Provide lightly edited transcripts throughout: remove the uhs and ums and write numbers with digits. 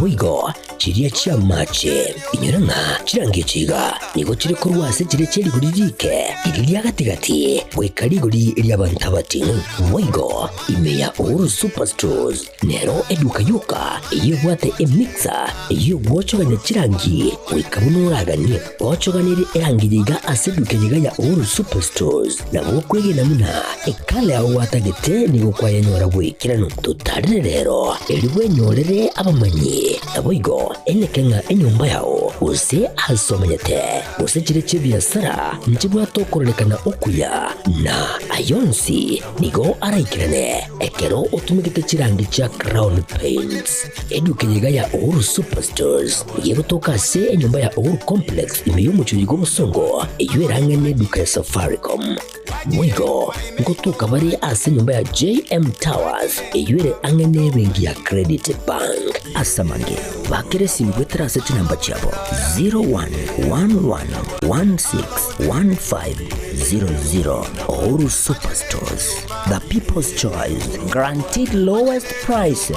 naboigo chiria chia mache inyoranga chirangi chiga nigo chiri kurwase chiri chiri guririke iriria gatigati gwikari guri iria bantabati moigo imeya Uhuru Superstores nero eduka yuka iyo gwate emixer iyo gwochoganya chirangi wikabunuragani gwochoganire erangi yiga aseduke yiga ya Uhuru Superstores na gwokwege namuna ekale aho watagete nigo kwayanyora gwikirano tutarire rero eriwe nyorere abamanyi naboigo Ekeonga enyumba yao use asomanyete use chire chibiasara nchibwa tokorelekana okuya na ayonsi nigo araikirane ekero otumigite chirangi cha Crown Paints eduke yiga ya Uhuru Superstores yego toka se enyumba ya Uhuru Complex imeyumucho yigo musongo eyoerangene duka ya Safaricom mwigo ngotuka bari ase nyumba ya JM Towers eyoere angene bengi ya Credit Bank asamange bakere simbwetera seti namba chabo 0111161500 Uhuru Superstores, the people's choice, guaranteed lowest prices.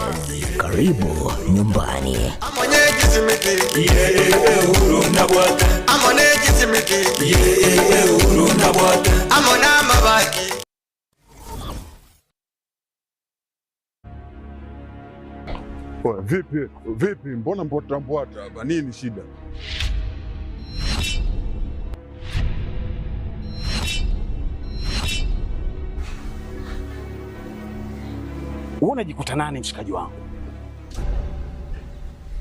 Karibu nyumbani. Vipi, mbona mbota hapa? Nini shida? Unajikuta nani mshikaji wangu?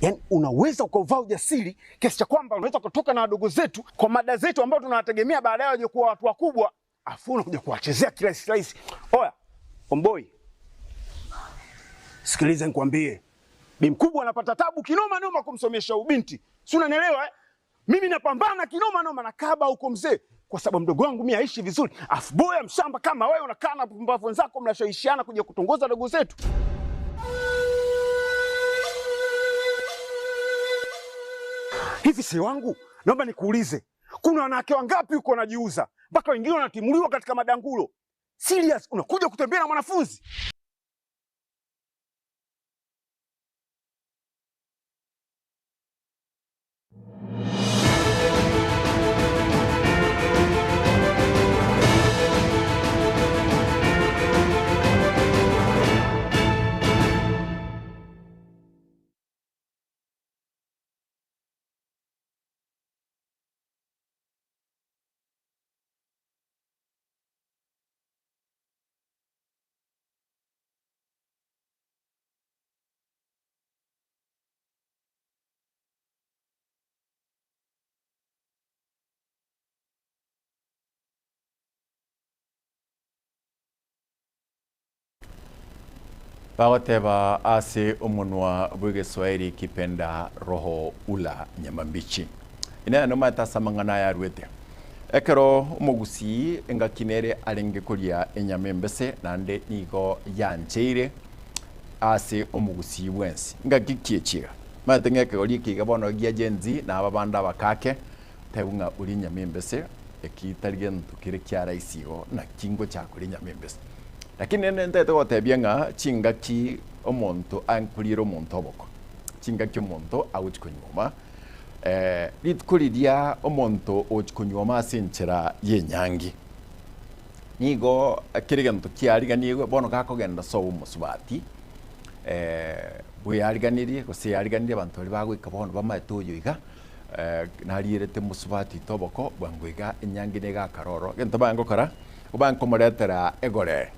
Yaani unaweza ukavaa ujasiri kiasi cha kwamba unaweza kutoka na wadogo zetu kwa mada zetu ambao tunawategemea baadaye waje kuwa watu wakubwa, afu unakuja kuwachezea kirahisi. Oya, omboi. Sikiliza nikwambie. Bi mkubwa anapata tabu kinoma noma kumsomesha ubinti. Si unanielewa eh? Mimi napambana kinoma noma na kaba huko mzee kwa sababu mdogo wangu mimi aishi vizuri. Afu boya mshamba kama wewe unakaa na pumbavu wenzako mnashawishiana kuja kutongoza dogo zetu. Hivi si wangu, naomba nikuulize. Kuna wanawake wangapi huko wanajiuza? Mpaka wengine wanatimuliwa katika madangulo. Serious, unakuja kutembea na mwanafunzi? Bagoteba ase umunwa bw'Igiswahili kipenda roho ula nyama mbichi. Ina no matasa mangana ya rwete. Ekero umugusi engakinere alenge kulia enyama mbese nande nigo yancheire ase umugusi wensi. Ngagikie chiga. Matengeke oli kigabono gia genzi na ababanda bakake tebunga uli nyama mbese ekitaligen tukire kyara isigo na kingo cyakuri nyama mbese. Lakini nende totebia nga chingaki omonto ankulira omonto oboko chingaki omonto awuchikonyoma litkulidia omonto ochikonyoma asinchera yenyangi nigo kirigento kiariganiwe bono kakogenda so umusubati buyariganirie gosiyariganirie abantu bali bagwika bono bamatoyo iga nalirete musubati toboko bangwiga enyangi nega karoro gento bangokora ubankomoretera egore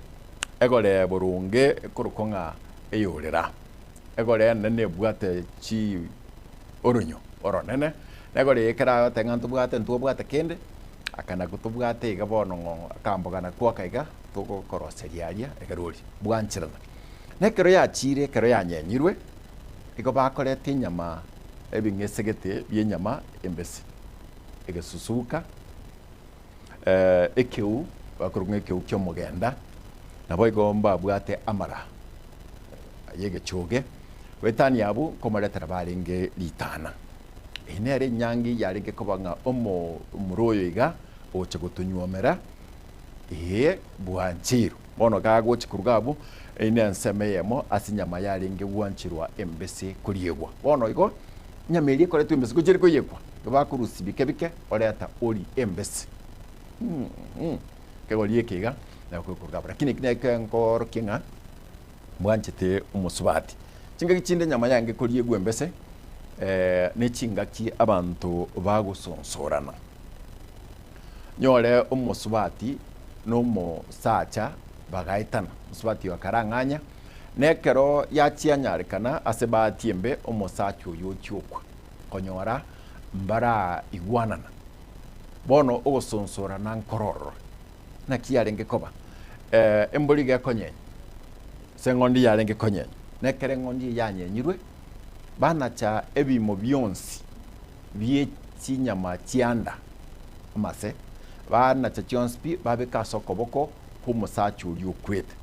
burunge kurukonga eyurira egore nene bwate chi orunyo oronene negore yekera tengantu bwate ntubwate kende akana kutubwate igabono akambogana kwakaiga tuko koroseriaria egaruri bwanchirana nekero yachire kero yanyenyirwe igo bakorete nyama ebingesegete byenyama embese egesusuka ekeu bakurunga ekeu kyomugenda nabo igomba bwate amara yege choge wetani yabu komaretera baringe litana inere nyangi yarige kobanga omo muroyo iga oche gutunywomera bwanchiru bono gagochi kurugabu ine nsemeyemo asinyama yaringe bwanchirwa embese kuriegwa bono igo nyameri kore tu embese kujeri koyekwa bakurusi bike oreta ori embese kegoliye kiga na kurugabu lakini kineke ngoro kinga bwanchite umusubati chinga gichinde nyama yange kuriegwa embese ne chingaki abantu bagusonsorana nyore umusubati no mo sacha bagaitana musubati wakaranganya nekero yachianyarikana asebati embe umusacho yochukwa konyora mbara igwanana bono ogosonsorana nkororo na kiyarenge koba emboli ga konyenye sengondi yarenge konyenye nekere ngondi yanyenyirwe bana cha ebimo byonsi bye chinyama chianda amase bana cha chonspi babeka sokoboko humusachu yukwete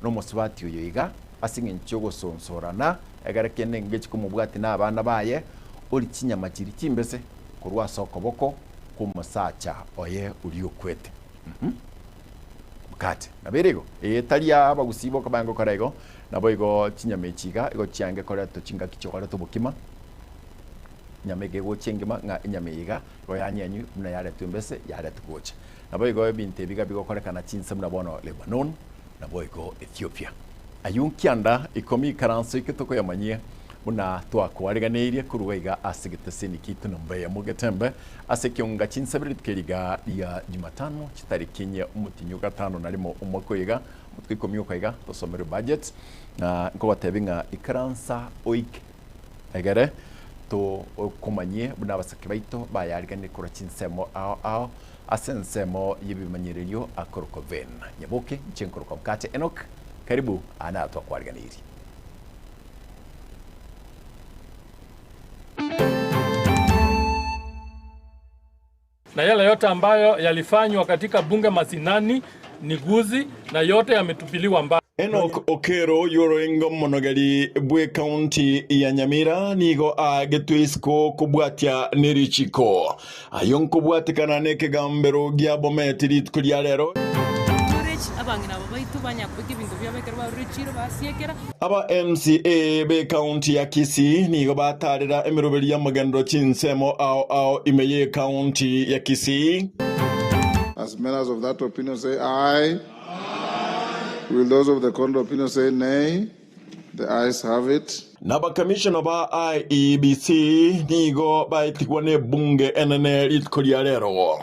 no musubati yoyiga asinge nchogo sonsorana egarekene ngechi kumubwati na abana baye uri chinyama chiri chimbese kurwa sokoboko humusacha oye uri ukwete Mkate nabirego talia abagusibo kabango karego naboigo chinyama echiga igo chiange kore to chinga kichokora to bukima nyamege go chengema nga nyameiga go yanyanyu muna yare tumbese yare tugoche naboigo binte biga bigo kore kana Chinsa muna bono Lebanon naboigo Ethiopia ayunkianda ikomi karanso kitoko yamanyie muna twakwareganirie kuruwaiga asigiteseni kitu nambaye mu Getembe Ekeonga Chinsa biritweriga ya Jumatano chitariki enye umutinyu gatano narimo umakoyiga mutwikomyo kwiga tosomera budget na ngo batebinga ikaransa oik egere to kumanye buna basake baito bayarigane kora Chinsemo ao asensemo yibimanyireyo akorokoven nyaboke nchenkoroko Mkate Enock karibu ana twakwareganiri na yale yote ambayo yalifanywa katika bunge masinani ni guzi na yote yametupiliwa mbali. Enock Okero yoroingo monogari bwe county ya Nyamira nigo agetwisko kubwatia nerichiko ayonko bwatikana neke gambero gya bometirit kuliarero abangina babaitu banyakwiki bingo byabekerwa rechiro basiekera aba MCA be county ya Kisii nigo batarira emiroberi ya magando Chinsemo ao imeye county ya Kisii. As members of that opinion say aye. Will those of the contrary opinion say nay? The ayes have it. Naba commissioner ba IEBC nigo baitikwa ne bunge enene itkoliarero.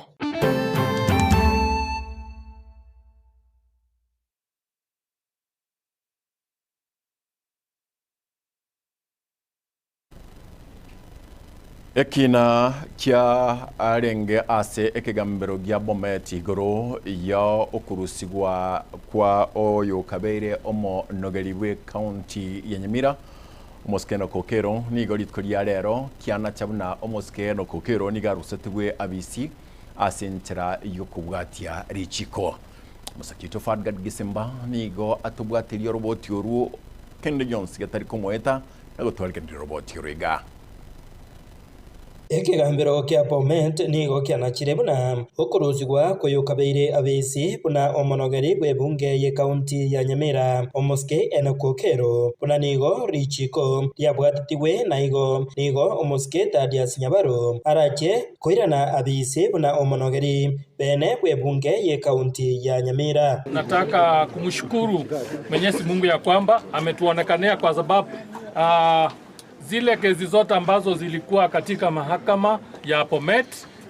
Ekina kia arenge ase ekegambero gya bometi igoro ya okurusigwa kwa oyo kabeire omo nogeribwe county ya Nyamira omoskeno kokero ni golit kolia rero kiana chabuna omoskeno kokero ni garusetwe abisi asentra yokubwatia richiko musakito fadgad gisemba ni go atubwatiri roboti yoru kende Jones gatari komoeta nagotwal kende roboti yoriga ekegambero kia Bomet nigo kianachire buna okuruzigwa koyokabeire abesi buna omonogeri bwe bunge ye county ya Nyamira omoske Enock Okero buna nigo richiko lyabwatitiwe nigo omoske Thaddeus Nyabaro arache koirana abesi buna omonogeri bene bwe bunge ye county ya Nyamira. Nataka kumshukuru Mwenyezi Mungu ya kwamba ametuonekanea kwa sababu zile kesi zote ambazo zilikuwa katika mahakama ya Bomet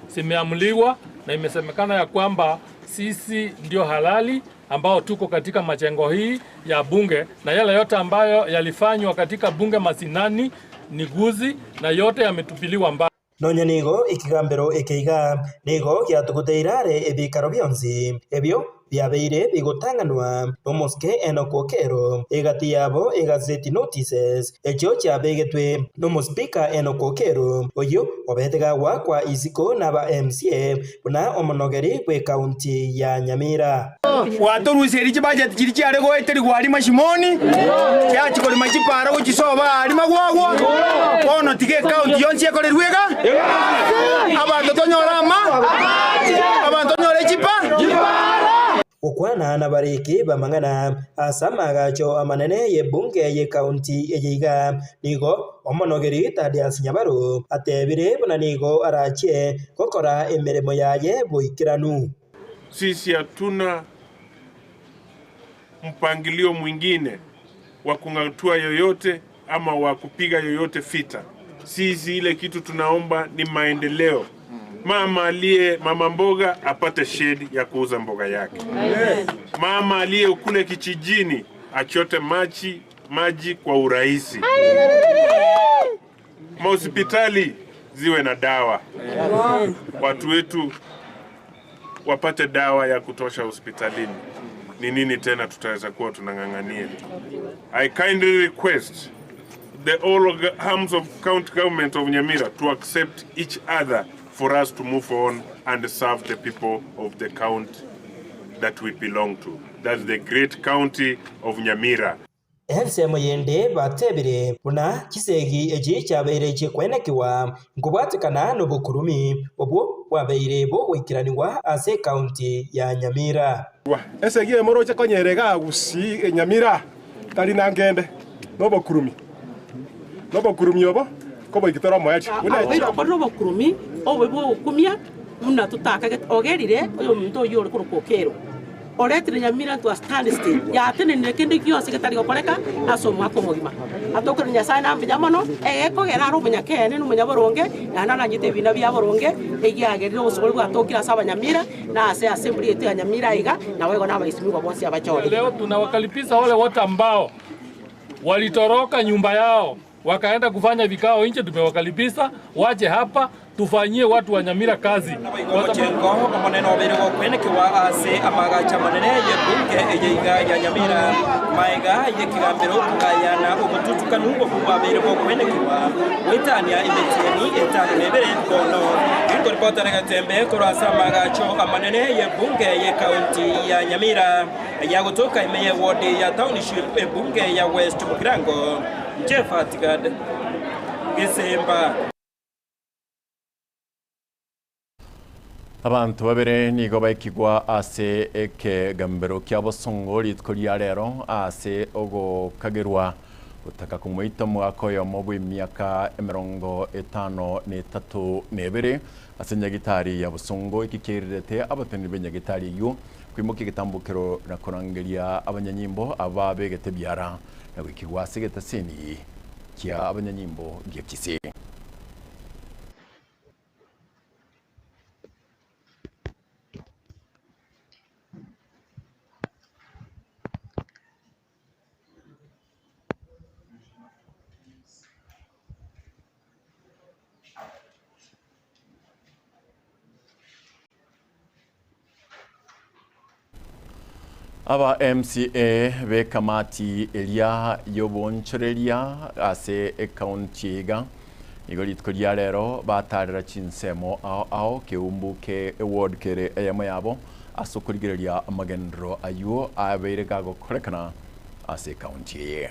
zimeamuliwa na imesemekana ya kwamba sisi ndio halali ambao tuko katika majengo hii ya bunge na yale yote ambayo yalifanywa katika bunge masinani ni guzi na yote yametupiliwa mbali. Nonya nigo ikigambero ekeiga nigo gyatuguteirare ebikaro byonsi ebyo byabeire bigotanganwa nomoske Enock Okero egati yabo egazeti notices ekyo kyabegetwe nomospika Enock Okero oyo obetegawa kwa isiko naba MCA buna omonogeri bwe county ya Nyamira watoruseri budget kiri cyare go eteri gwari mashimoni cyakikora machipara go kisoba ari magwagwa kono tige county yonse yakorerwega abantu tonyorama abantu tonyore chipa kukwana na bariki bamang'ana asama gacho amanene ye bunge ye county ejiga nigo omonogeri Thaddeus Nyabaru atebire buna nigo arache kokora emirimo yaye boikiranu. Sisi hatuna mpangilio mwingine wa kung'atua yoyote ama wa kupiga yoyote fita. Sisi ile kitu tunaomba ni maendeleo. Mama mboga apate shedi ya kuuza mboga yake. Amen. Mama aliye kule kijijini achote maji kwa urahisi. Hospitali ziwe na dawa. Amen. Watu wetu wapate dawa ya kutosha hospitalini. Ni nini tena tutaweza kuwa tunang'ang'ania? I kindly request the all arms of county government of Nyamira to accept each other for us to move on and serve the people of the county that we belong to. That's the great county of Nyamira. Ensemo yende batebire buna kisegi eji chabeire chikwenekiwa nkubwatikana n'obukurumi obwo bwabeire bo gwikiraniwa ase county ya Nyamira. Esegi emoro chakonyerega gusi Nyamira tari nangende n'obukurumi obo kobo igitoro moyachi n'obukurumi obwo bwokumya muna tutaka ogerire oyo muntu oyo uri kurukokero oretire Nyamira to stand still ya tene nekende kyose getari gokoreka asomo akomogima atokore nyasaye na mbinya mono ekogera arubunya kene n'umunya boronge na nanyite bina bya boronge egiagerire osogori gwatokira saba Nyamira na ase assembly yetu ya Nyamira iga na wego na baisimiwa bonsi abachori. Leo tunawakalipiza wale wote ambao walitoroka nyumba yao wakaenda kufanya vikao nje, tumewakalipiza waje hapa tufanyie watu wa Nyamira kazi. Kwa sababu maneno berego kwenekiwa ase amagacha manene ye bunge ejiga ya Nyamira maiga ye kigambero kugayana obututukanu bwo berego kwenekiwa wetania imetieni etano nebere kono ngo reporter Getembe korasa amagacho amanene ye bunge ye county ya Nyamira ya kutoka imeye ward ya township bunge ya West Mugirango Jeff Atigad Gesemba. Abantu babere nigo baikigwa ase ekegambero kya bosongori tkoria rero ase ogo kagerwa utaka kumwita mwako ya mobu miaka 53 nebere ase nyagitari ya bosongo ikikirete abateni benyagitari yo kwimoki gitambukiro na korangeria abanyanyimbo ababegete byara na wikigwa segeta seni kya abanyanyimbo gya Kisii. Aba MCA be kamati elia yobonchorelia ase ekauntiga igoritko lya rero batarira Chinsemo ao keumbuke award kere eyama yabo asokurigerelia amagendro ayo abeire gago korekana ase county.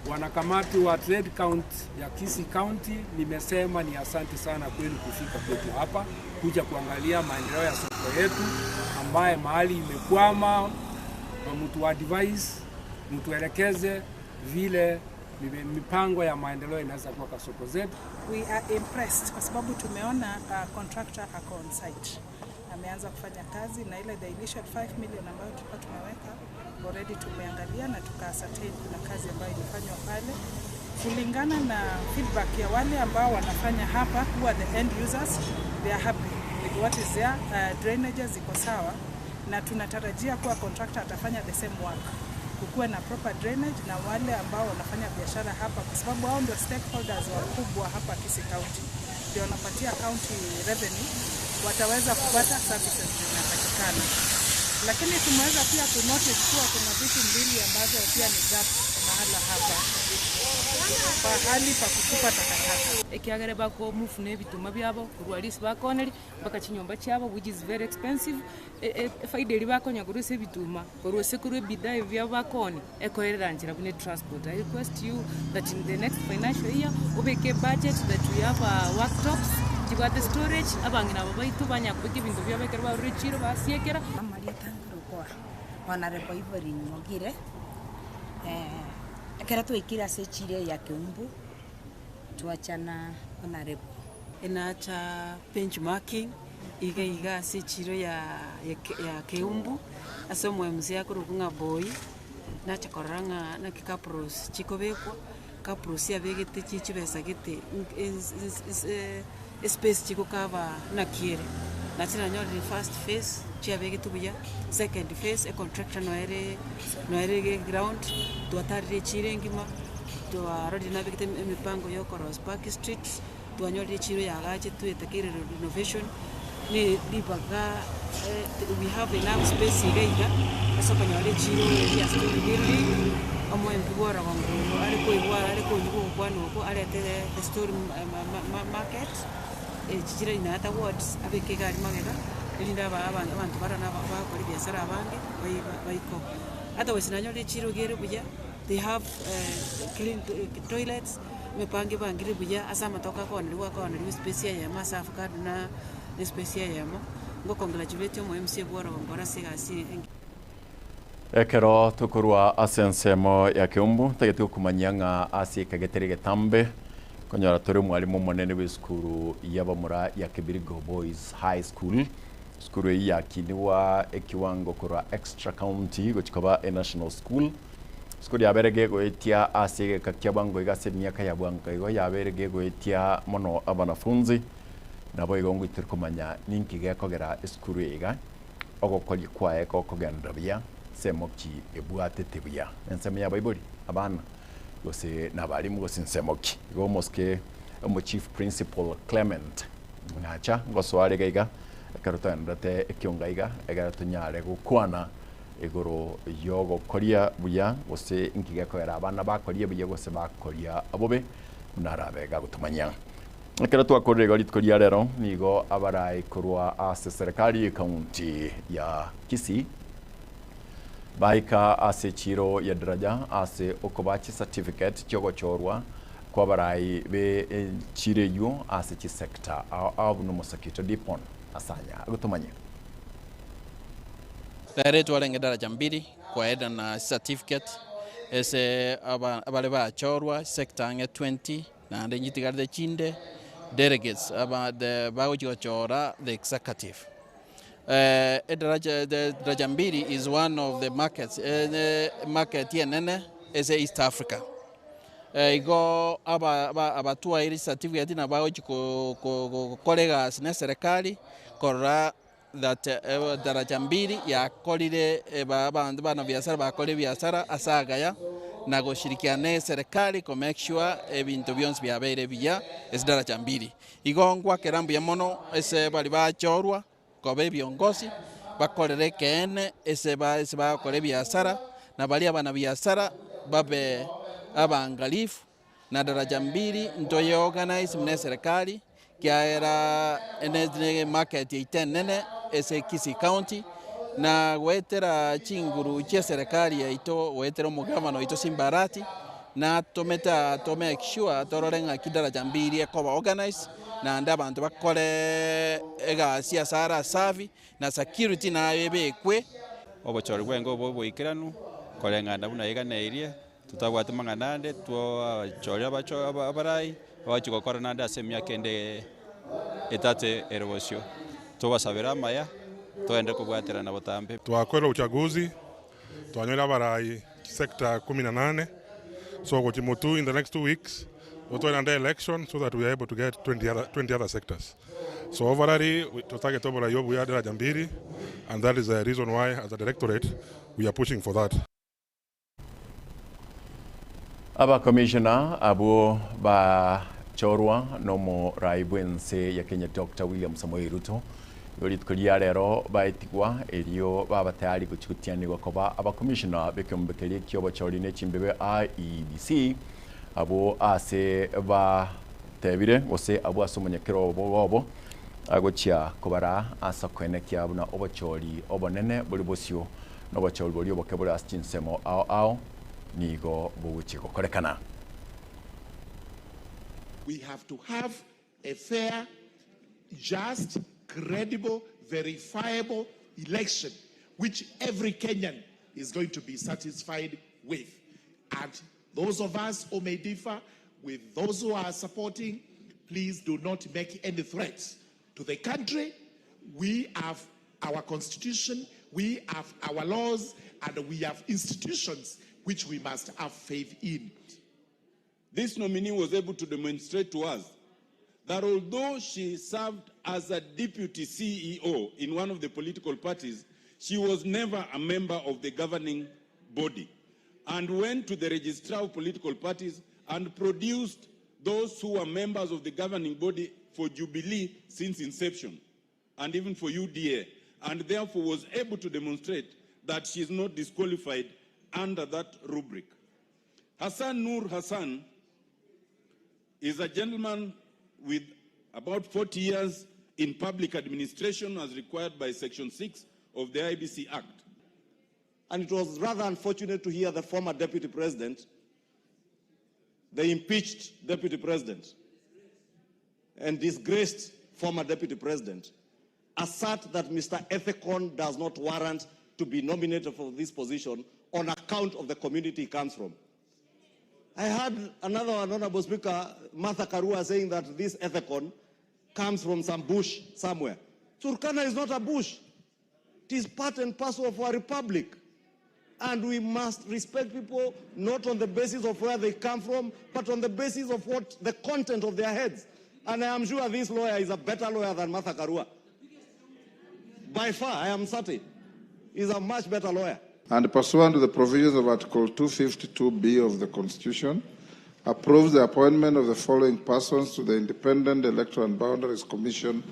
Wanakamati wa trade count ya Kisii County, nimesema ni asante sana kwenu kufika kwetu hapa kuja kuangalia maendeleo ya soko yetu ambaye mahali imekwama, mtu advise, mtu elekeze vile mipango ya maendeleo inaweza kuwa kwa soko zetu. We are impressed kwa sababu tumeona contractor ako on site. Ameanza kufanya kazi na ile the initial 5 million ambayo tulikuwa tumeweka already tumeangalia na tukaascertain kuna kazi ambayo ilifanywa pale. Kulingana na feedback ya wale ambao wanafanya hapa, who are the end users, they are happy with what is there. Drainages ziko sawa na tunatarajia kuwa contractor atafanya the same work. Kukuwe na proper drainage na wale ambao wanafanya biashara hapa, kwa sababu hao ndio stakeholders wakubwa hapa Kisii County, ndio wanapatia county revenue, wataweza kupata services zinapatikana. Lakini tumeweza pia kunotice kuwa kuna vitu mbili ambazo pia ni gaps mahala hapa. Pahali pa kutupa takataka. Ekiagere bako mufune bituma byabo kurwalisi bakoneri baka chinyomba cyabo which is very expensive. Faida iri bakonya kuruse bituma kuruse kurwe bidai bya bakoni ekoerangira bune transport. I request you that in the next financial year ubeke budget that we have workshops chibwate storage abangi nabo baitu banyakubika ebintu byabekerwa rechiro basiekera amarieta ngurukwa wanarebo Ibere mogire ekera twikira sechire ya Keumbu tuachana wanarebo enacha benchmarking iga sechiro ya Keumbu ase omwemusi yakurukunga boy nacha koranga na kikapros chikobekwa kapros yabegete chichibesa gete space chikokaba na kiere nachina nyori first phase chiabegete buya second phase a contractor noere ground tuatarire chirengima tuarodi nabegete mipango yo Koros Park Street tuanyori chiro yagache tuetekere renovation ni dibaga we have enough space iga eso kanyore chiro ya story building amwe mbora wangu ariko yuko kwano ko arete the story market chichira ina ata words abeke gari magega ilinda abantu barana bakora biashara abange bayiko ata wesinanyore chiro gere buya they have clean toilets mepange bangire buya asama toka kona space ya masafu kaduna space ya mo ngo congratulate mo MC bora ngora sigasi ekero tukurwa asensemo ya Keumbu tagetu kumanyanga asi kagetere Getembe konyora turi mwalimu munene w'isukuru y'abamura ya Kibirigo Boys High School skuru ya kiniwa ekiwango kora extra county gochikaba a national school skuru yaberege goetia asi kakyabango igase myaka ya bwanka igo yaberege goetia mono abanafunzi nabo igongo itirkumanya ninki gekogera skuru iga ogokoli kwae kokogenda bya semoki ebuate tebya enseme ya Ibere abana gose nabalimu gose nsemoki go moske omo chief principal Clement ngacha gosware gaiga karota ndate Ekeonga iga egarato nyare gukwana igoro yogo koria buya gose inkiga kwera abana bakoria buya gose bakoria abobe narabega gutumanya ekera twakorera gari tkoria rero nigo abarai kurwa ase serikali county ya Kisii baika ase chiro ya daraja ase okobachi certificate chogo chorwa kwa barai be chire yu ase chi sector au no mosakito dipon asanya gutumanya Dare twarenge daraja mbili kwa eda na certificate ese abale ba chorwa sector nge 20 na ande nyitigarde chinde delegates about the bago chora the executive daraja mbili is one of the markets market yenene is East Africa igo abatua ili certificate na bago colleagues na serikali kora that daraja mbili ya kolire bana biashara bakole biashara asagaya na gushirikiana serikali ko make sure ebintu byonse byabere biya es daraja mbili igongwa kerambu ya mono ese bali bachorwa ko be biongozi bakolere kene ese bakole biashara na bali abana biashara babe abangalifu na daraja mbili ntoye organize mne serikali kia era ene market itenene ese Kisii County na wetera chinguru cha serikali ya ito wetera mugavano ito Simbarati na tometa to make sure tororenga kidaraja mbili ekoba organize na anda abantu bakole ega siasara savi na security na ebekwe obochori bwengo boikiranu kolenga ndabuna iganeirie tutagwate manganande two chori abarai bachigokora nanda semya kende etate erosio tubasabira maya tuende kubwatira na botambe twakwera uchaguzi twanyola barai sector 18 so gochimutu in the next 2 weeks we're under election so that we are able to get 20 other sectors so overall tutake tobola yobu ya daraja mbili and that is the reason why as a directorate we are pushing for that. Aba commissioner abo ba chorwa nomo raibwense ya Kenya Dr. William Samoei Ruto yoritkulia rero baitigwa elio baba tayari kuchikutianirwa koba aba commissioner bekombekeli kyobo chorine chimbebe IEBC abo ase ba tebire ose abo asomanyekero bobo agochia kobara asa kwenekia buna obachori obonene buli bosio no bachori boli obokebora Chinsemo ao nigo buchiko korekana. We have to have a fair, just, credible, verifiable election, which every Kenyan is going to be satisfied with. And those of us who may differ with those who are supporting, please do not make any threats to the country. We have our constitution, we have our laws, and we have institutions which we must have faith in. This nominee was able to demonstrate to us that although she served as a deputy CEO in one of the political parties, she was never a member of the governing body, and went to the registrar of political parties and produced those who were members of the governing body for Jubilee since inception, and even for UDA, and therefore was able to demonstrate that she is not disqualified under that rubric. Hassan Nur Hassan is a gentleman with about 40 years in public administration as required by Section 6 of the IBC Act. And it was rather unfortunate to hear the former deputy president, the impeached deputy president, and disgraced former deputy president, assert that Mr. Ekeonga does not warrant to be nominated for this position on account of the community he comes from. I heard another honorable speaker, Martha Karua, saying that this Ekeonga comes from some bush somewhere. Turkana is not a bush. It is part and parcel of our republic. And we must respect people not on the basis of where they come from, but on the basis of what the content of their heads. And I am sure this lawyer is a better lawyer than Martha Karua. By far, I am certain. He's a much better lawyer. And pursuant to the provisions of Article 252B of the Constitution, approves the appointment of the following persons to the Independent Electoral and Boundaries Commission,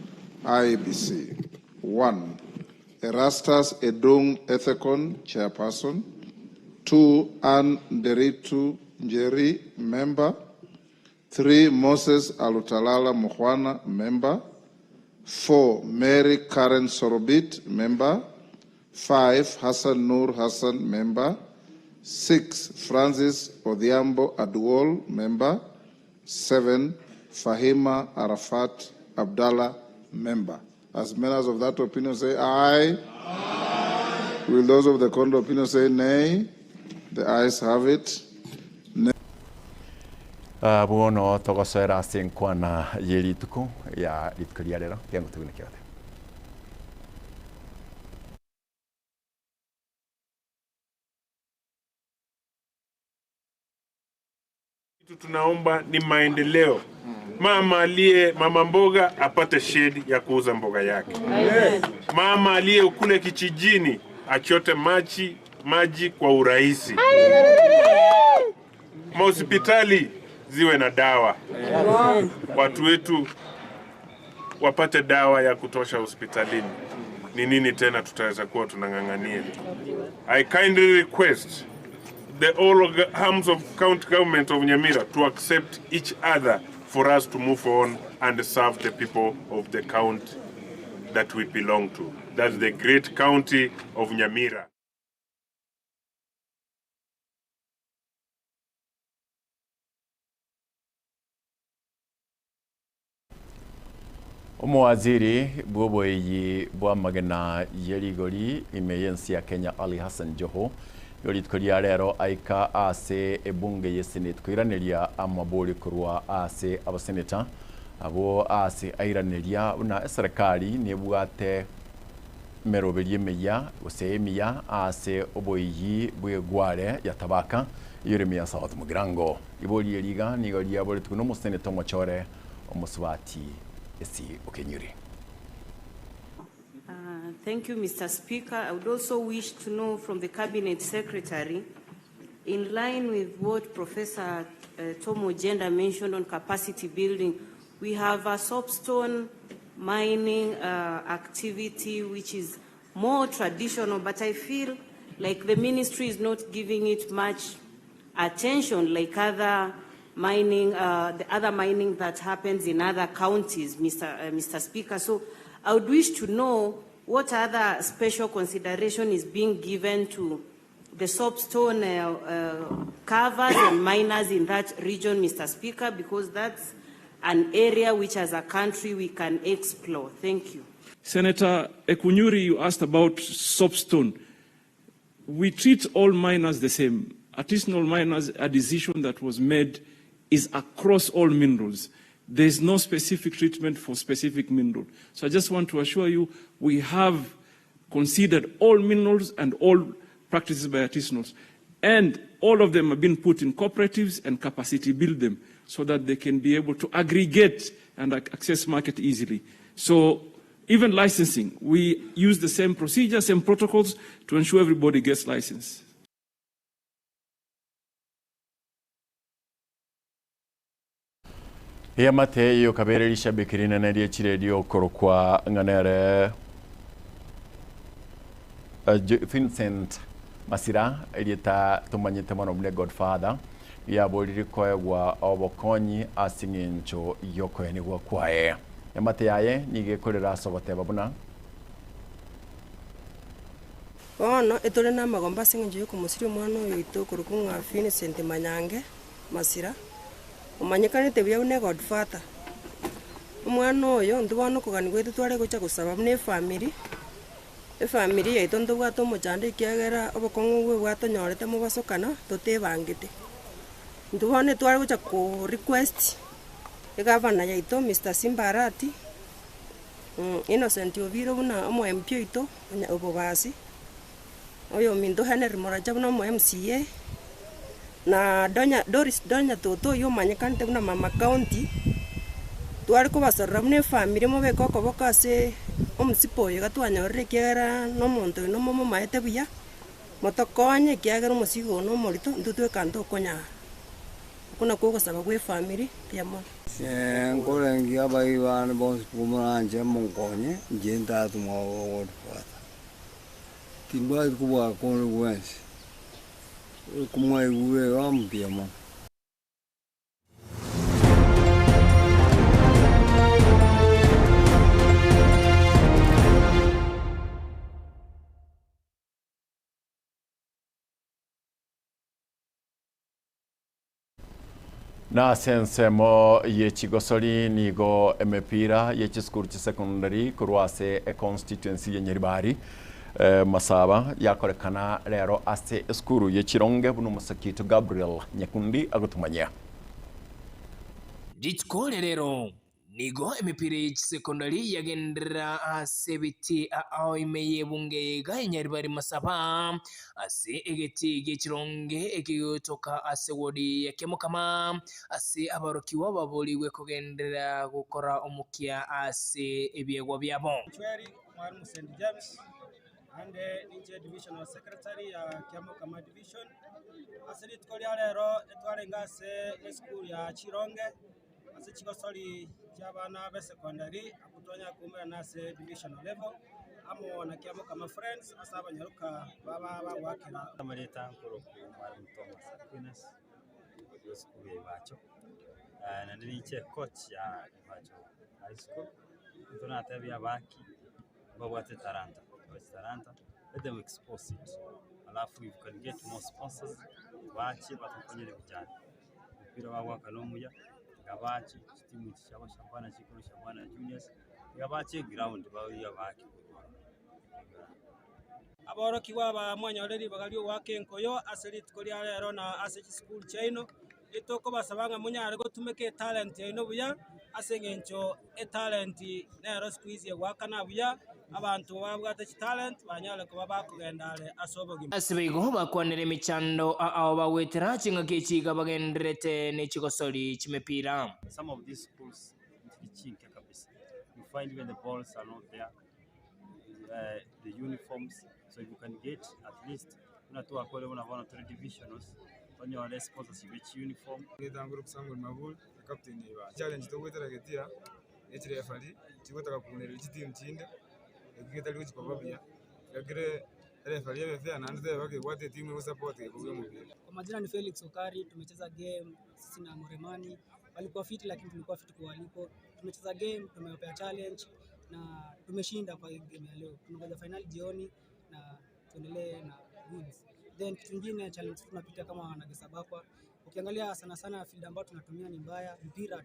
IEBC. 1. Erastus Edung Ekeonga, Chairperson. 2. Ann Nderitu Njeri, Member. 3. Moses Alutalala Muhwana, Member. 4. Mary Karen Sorobit, Member. 5. Hassan Nur Hassan, Member. 6. Francis Odhiambo Aduol, Member. 7. Fahima Arafat Abdallah, Member. As members of that opinion say aye. Aye. Will those of the contrary opinion say nay? The ayes have it. Buono togosoera senkwana yelituku ya litkulia lero yangu tukunikirate. Tunaomba ni maendeleo. Mama mboga apate shedi ya kuuza mboga yake. Mama aliye kule kijijini achote maji kwa urahisi. Hospitali ziwe na dawa. Watu wetu wapate dawa ya kutosha hospitalini. Ni nini tena tutaweza kuwa tunang'ang'ania? I kindly request the all arms of county government of Nyamira to accept each other for us to move on and serve the people of the county that we belong to. That's the great county of Nyamira. Omwaziri bwoboyi bwa magana yerigori imeyensi ya Kenya Ali Hassan Joho yoritkoria rero aika ase ebunge ye Senate kwiraniria amaburi kurwa ase abaseneta abo ase airaniria una serikali nebwate meroberie meya osemia ase oboyi bwegware yatabaka Yeremia South Mugirango iboli eliga nigoria boli tukuno museneta mochore omuswati esi okenyuri. Thank you, Mr. Speaker. I would also wish to know from the Cabinet Secretary, in line with what Professor Tomo Jenda mentioned on capacity building, we have a soapstone mining activity which is more traditional, but I feel like the ministry is not giving it much attention like other mining, the other mining that happens in other counties, Mr. Speaker. So I would wish to know what other special consideration is being given to the soapstone covers and miners in that region, Mr. Speaker, because that's an area which as a country we can explore. Thank you. Senator Ekunyuri, you asked about soapstone. We treat all miners the same. Artisanal miners, a decision that was made is across all minerals. There is no specific treatment for specific mineral. So I just want to assure you, we have considered all minerals and all practices by artisanals. And all of them have been put in cooperatives and capacity build them so that they can be able to aggregate and access market easily. So even licensing, we use the same procedures, same protocols to ensure everybody gets licensed. Yamate yo kabere lishabikirina na dia chiredio korokwa nganere Vincent Masira edita tumanyite mono mne Godfather ya boliri koyegwa obokonyi asingincho yoko eni gwa kwae Yamate yaye nige korera sobote babuna Ono etore na magomba singincho yoko musiri mwana yito korokunga Vincent Manyange Masira umanyikanite bya une Godfather umwana oyo ndubona kugani gwetu tware gocha gusaba ne family yaito ndubwato mujande kiagera obokongo gwe bwatonyorete mu basokana totebangite ndubone tware gocha ko request egavana yaito Mr. Simbarati Innocent Obiro buna omo MP yaito obobasi oyo mindo Henry Moraja buna omo MCA na Doris Donya toto yo manyakante buna mama county twari ko basarra mune family mo beko ko bokase omusipo yo gatwanyorere kiagera no muntu no momo maete buya motokonye kiagera musigo no morito ndutwe kanto konya kuna ko gusaba gwe family ya mo ngolengi abayiwana bonse kumanje mongonye ngenda tumo timba kubwa kono gwense kumwa iwe ambia mo na sensemo ye chigosoli nigo emepira ye chiskuru secondary kurwase constituency ye Nyaribari masaba yakorekana rero ase skuru ye chironge buno musakito Gabriel Nyakundi agutumanya Ditkolerero nigo emipire secondary yagendera ase biti aoimeye bunge ga Nyaribari masaba ase egeti gechironge ekiyotoka ase wodi yakemukama ase abarokiwa baboliwe kugendera gukora omukia ase ebyegwa byabo Mwalimu St. James and the divisional secretary ya Kiamukama division asiri tukoli alero etwale ngase school ya Chironge ase chigosoli cy'abana be secondary akutonya kumera nase divisional level amo na Kiamukama friends asaba nyaruka baba wakira amaleta nkoro Mwalimu Thomas Aquinas yo school yabacho na ndiche coach ya bacho high school tunata bya baki babwate Taranta let them expose it alafu you can get more sponsors bachi batakonyere bijana mpira wabo akanomuya gabachi timu cyabo shambana chikuru shambana juniors gabachi ground bawiya baki aboroki waba mwanya already bagalio wake nkoyo aseli tukoli alero na aseti school chaino itoko basabanga munyare go tumeke talent yaino buya asengencho talent nero squeeze yakana buya abantu babwata talent banyale ko babakugendale asobogima asibego bakwanere michando ao bawetera chinga kechiga bagenderete ne chigosoli chimepira. Some of these schools chinka kabisa you find even the balls are not there the uniforms so you can get at least unatoa kole unaona 3 divisionals kwenye wale sponsorship uniform nitanguru kusangura mabul captain iba challenge to wetera getia echire fali chigotaka kunera team chinde ekigeta liwe chipababia yagire referee yefea na ndio wake wote timu ya support kwa mpira. Kwa majina ni Felix Okari, tumecheza game sisi na Moremani walikuwa fit lakini tulikuwa fit kwa walipo. Tumecheza game, tumewapea challenge na tumeshinda kwa game ya leo. Tunangoja final jioni na tuendelee na wins. Then kitu kingine challenge tunapita kama wanagesabakwa Ukiangalia sana sana field ambayo tunatumia ni mbaya, mpira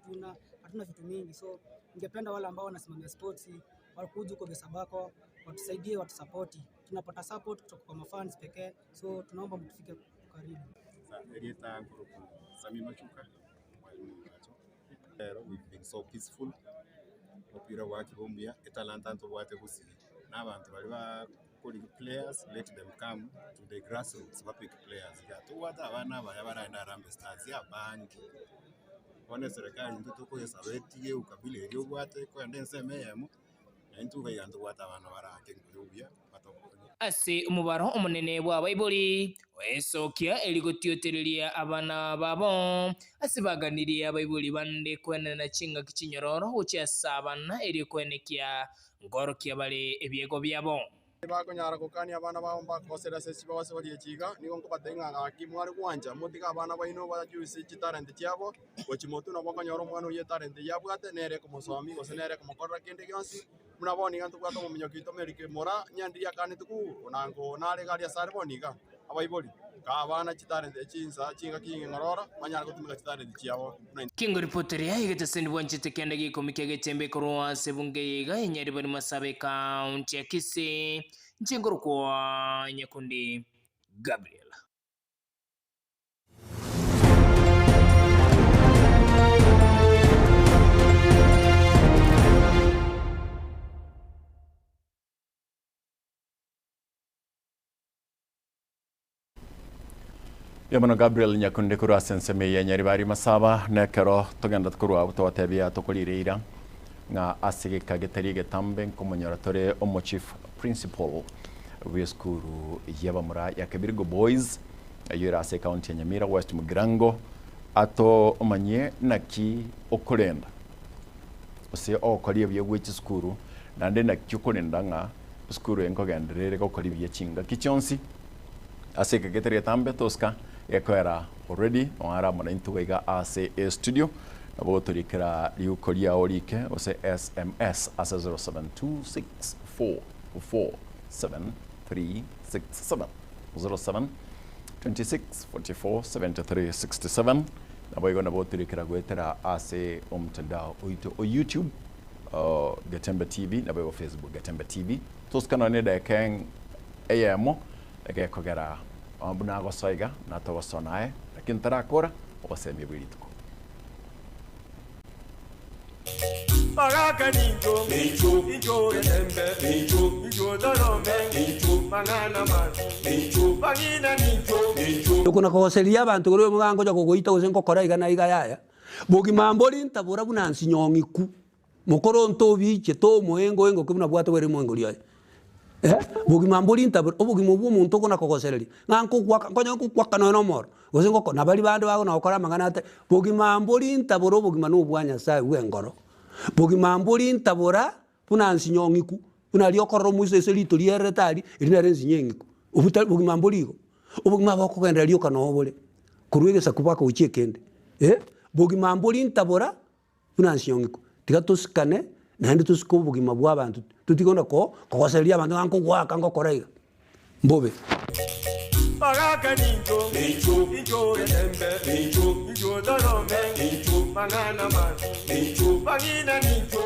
hatuna vitu mingi. So ningependa wale ambao wanasimamia sports wakuja huko Gesabako watusaidie, watusapoti. Tunapata support kutoka kwa mafans pekee, so tunaomba mtufike karibu. We've been so peaceful. Opira waki bombia etalanta nto wate kusi. N'abantu bali ba players, let them come to the grassroots pick players. Ya to wata abana barenda Harambee Stars ya banki. One serikali nto toko yesabeti ukabile eri obwate ko ndense meyemo. Entuga yantu wata abana barake nkuyubya batoko. Ase umubaro omunene bwa Baibuli wesokia eligotiotereria abana babo asibaganiriye Baibuli bande kwenana chinga kicinyororo ucyasabana eri kwenekia ngorokia bale ebyego byabo bakonyara kokania abana babo bakosera sesi bose bali chiga niko kubatenga akimwari kwanja mutika abana baino bajuise chitarente cyabo gochimoto no bakonyoro mwana uye talent yabwate nere kumusomi gosenere kumukora kende kyonsi munaboni gantu kwato muminyo kitomerike mora nyandiria kane tuku nango nare garia sarboniga abaiboli ka abana chitarente Chinsa chinga kinge ngorora manyara kutumika chitarente cyabo Kingo reporteria igetesendi wanchite kende gikomike Getembe korwa sebunge yiga enyari bari masabe county ya Kisii nchengoro kwa Nyakundi Gabriel. Yamano Gabriel Nyakundi kurwa senseme ya nyari bari masaba nekero togenda kurwa utawatebya tokolirira nga asige kagetari Getembe komonyoratore omo chief principal w'eskuru yabamura ya Kabirigo Boys ayura ase county ya Nyamira West Mugrango ato omanye naki okolenda ose okoliye byegwe skuru nande naki okolenda nga skuru enkogenderere kokoli byechinga kichonsi ase kagetari Getembe toska yakwera already onara mona intuwega ase studio abo turikira liukolia olike ose SMS asa 0726447367 0726447367 abo igona bo turikira gwetera ase omtandao oito o YouTube Getembe TV na bo Facebook Getembe TV toskana ne da keng ayamo ekekogera ambuna gosoiga na togosonae lakini tarakora obasemi bwirituko Bagaka ninjo ninjo Getembe ninjo dorome mangana mazi bagina ninjo kuna koselia abantu kuri mugango jo kugoita usenko kora igana iga yaya bogi mambori ntabura bunansi nyongiku mukoro ntobiche to muhengo engo kubuna bwato were muhengo liya bogi mambori ntabura obogi mubu muntu kona kogoselia nganko kwaka kwaka no moro usenko kona bali bando bago na okora mangana ate bogi mambori ntabura bogi manu bwanya sai wengoro bogi mambori ntabura bunansi nyongiku bunali okoro muise selito lieretali irinare nzinyengiku ubuta bogi mambori go ubu maboko kwenda lioka no bole kurwegesa kubaka uchekende bogi mambori ntabora bunansi nyongiku tigatusikane nandi tusiko bogi mabwa abantu tutikona ko koselia abantu nganko gwaka ngokoraiga mbobe Bagaka ninjo ninjo Getembe ninjo dorome mangana mazi bagina ninjo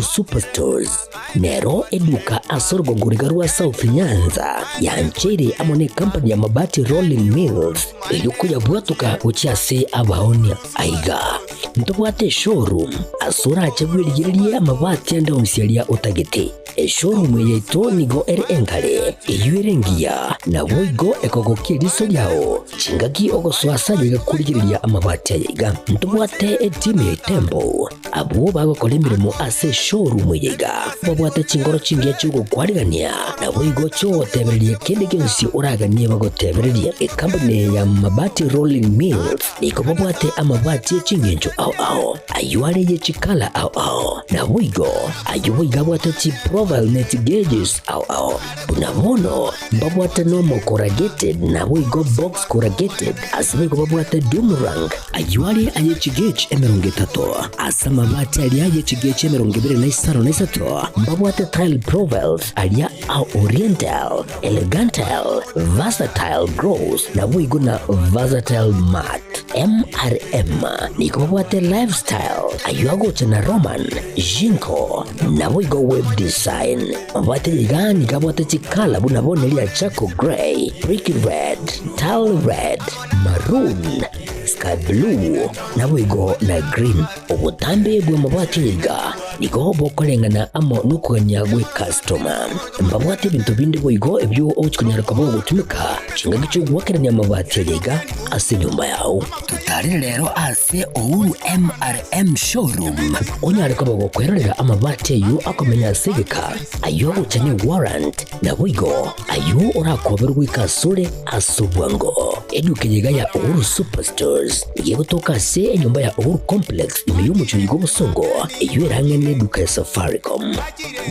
Superstores Nero eduka asorgo gurigarua South Nyanza yanchiri amone company ya mabati Rolling Mills eyuko ya bwatuka uchiase abaonia aiga ntobwate showroom asura achagwirigirie amabati anda umsialia utagete showroom yeito nigo ere engale eyuerengia na boigo ekogokie liso lyao chingaki ogoswasa yiga kurigiriria amabati aiga ntobwate team Tembo abo bago kolemiremo ase showroom yiga babwate chingoro chingia chugo kwarigania na boigo cho tebererie kende kyonsi uraganie bagotebererie company ya mabati Rolling Mills iko babwate amabati chingenjo au ayuare ye chikala au na boigo ayuboiga bwate chi pro profile net gauges au unabono mbabwate normal corrugated na wigo box corrugated asibigo babwate boomerang ayuali aye chigage emeronge tato asama bate ali aye chigage emeronge bere na isaro na isato mbabwate tile profiles alia au oriental elegantal versatile gross na wigo na versatile mat MRM ni kubabwate lifestyle ayuago chana roman jinko na wigo web design mbabwate yigani kabwate chikala bunabone lia chaco gray brick red tile red maroon sky blue na wigo na green ubutambe bwa mabwate yiga niko bokolengana amo nukanya gwe customer mbabwate bintu bindi wigo ebyo ochikunyara kabo gutumika chinga gicho gwakeranya mabwate yiga ase nyumba yao tutari lero ase Ouru MRM showroom onyare kabo gukwerera amabwate yu akomenya segeka ayo guchanye warrant na wigo ayo urakoberwa ikasure asubwango edukenyiga ya Ouru Superstores yego toka se nyumba ya Ouru Complex imiyumu chuligo busongo iyo erangene duka ya Safaricom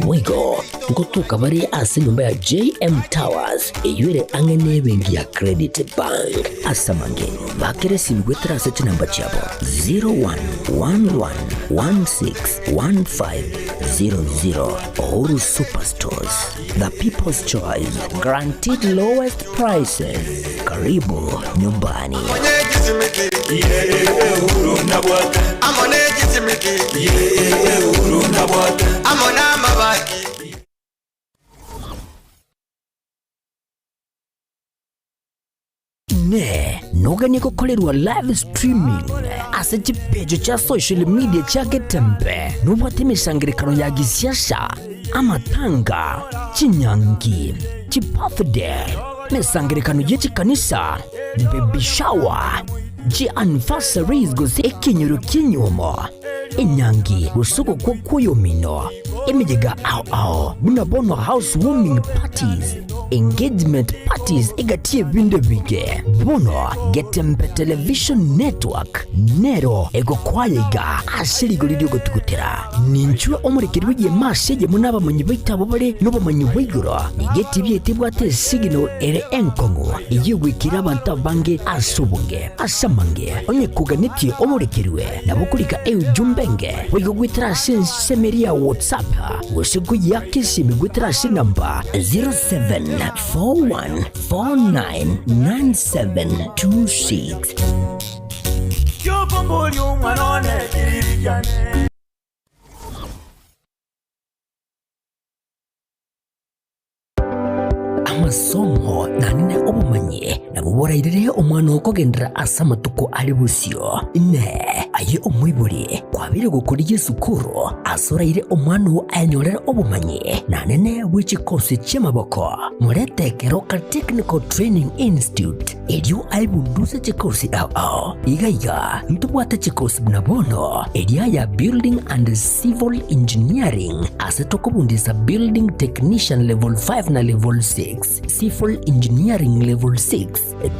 wigo ngotuka bari ase nyumba ya JM Towers iyo ere angene bengi ya Credit Bank asamange bakere simgwetera sete namba chabo 0111161500 Ouru Superstores, the people's choice, guaranteed lowest prices. Karibu nyumbani. Ne noganye kukolerwa live streaming ase chipejo cha social media cha Getembe nubwate misangirikano ya gisiasa amatanga chinyangi chibirthday misangirikano yechikanisa baby shower anniversaries goze ekinyoro kinyomo inyangi usuko kwa kuyomino imijiga au bunabono housewarming parties engagement parties igatie binde bige bono Getembe Television Network nero ego kwayiga ashirigo lidio gotukutera ninchwe omurikirwe ye masege munaba manyibaita bobare no bamanyibigura igeti byetibwate signal ere enkongo igwikira abantu bange asubunge asamange onye kuganitie omurikirwe nabukulika jumbenge wigwitira semeria WhatsApp wosigu yakisi migwitira namba 0741499726 Kyopombolyo mwanone kiririjane amasomo nanine obumanyi nabuborairire omwana okogendera asamatuko ali busyo ne aye omwibuli kwabire gukuriye sukuru asoraire omwana anyorera obumanyi nanine w'ikikosi cy'amaboko muretekero ka Technical Training Institute elyo aibunduze kikosi igaiga ntubwate kikosi bunabono elya ya Building and Civil Engineering asetokobundisa Building Technician level 5 na level 6 Civil Engineering level 6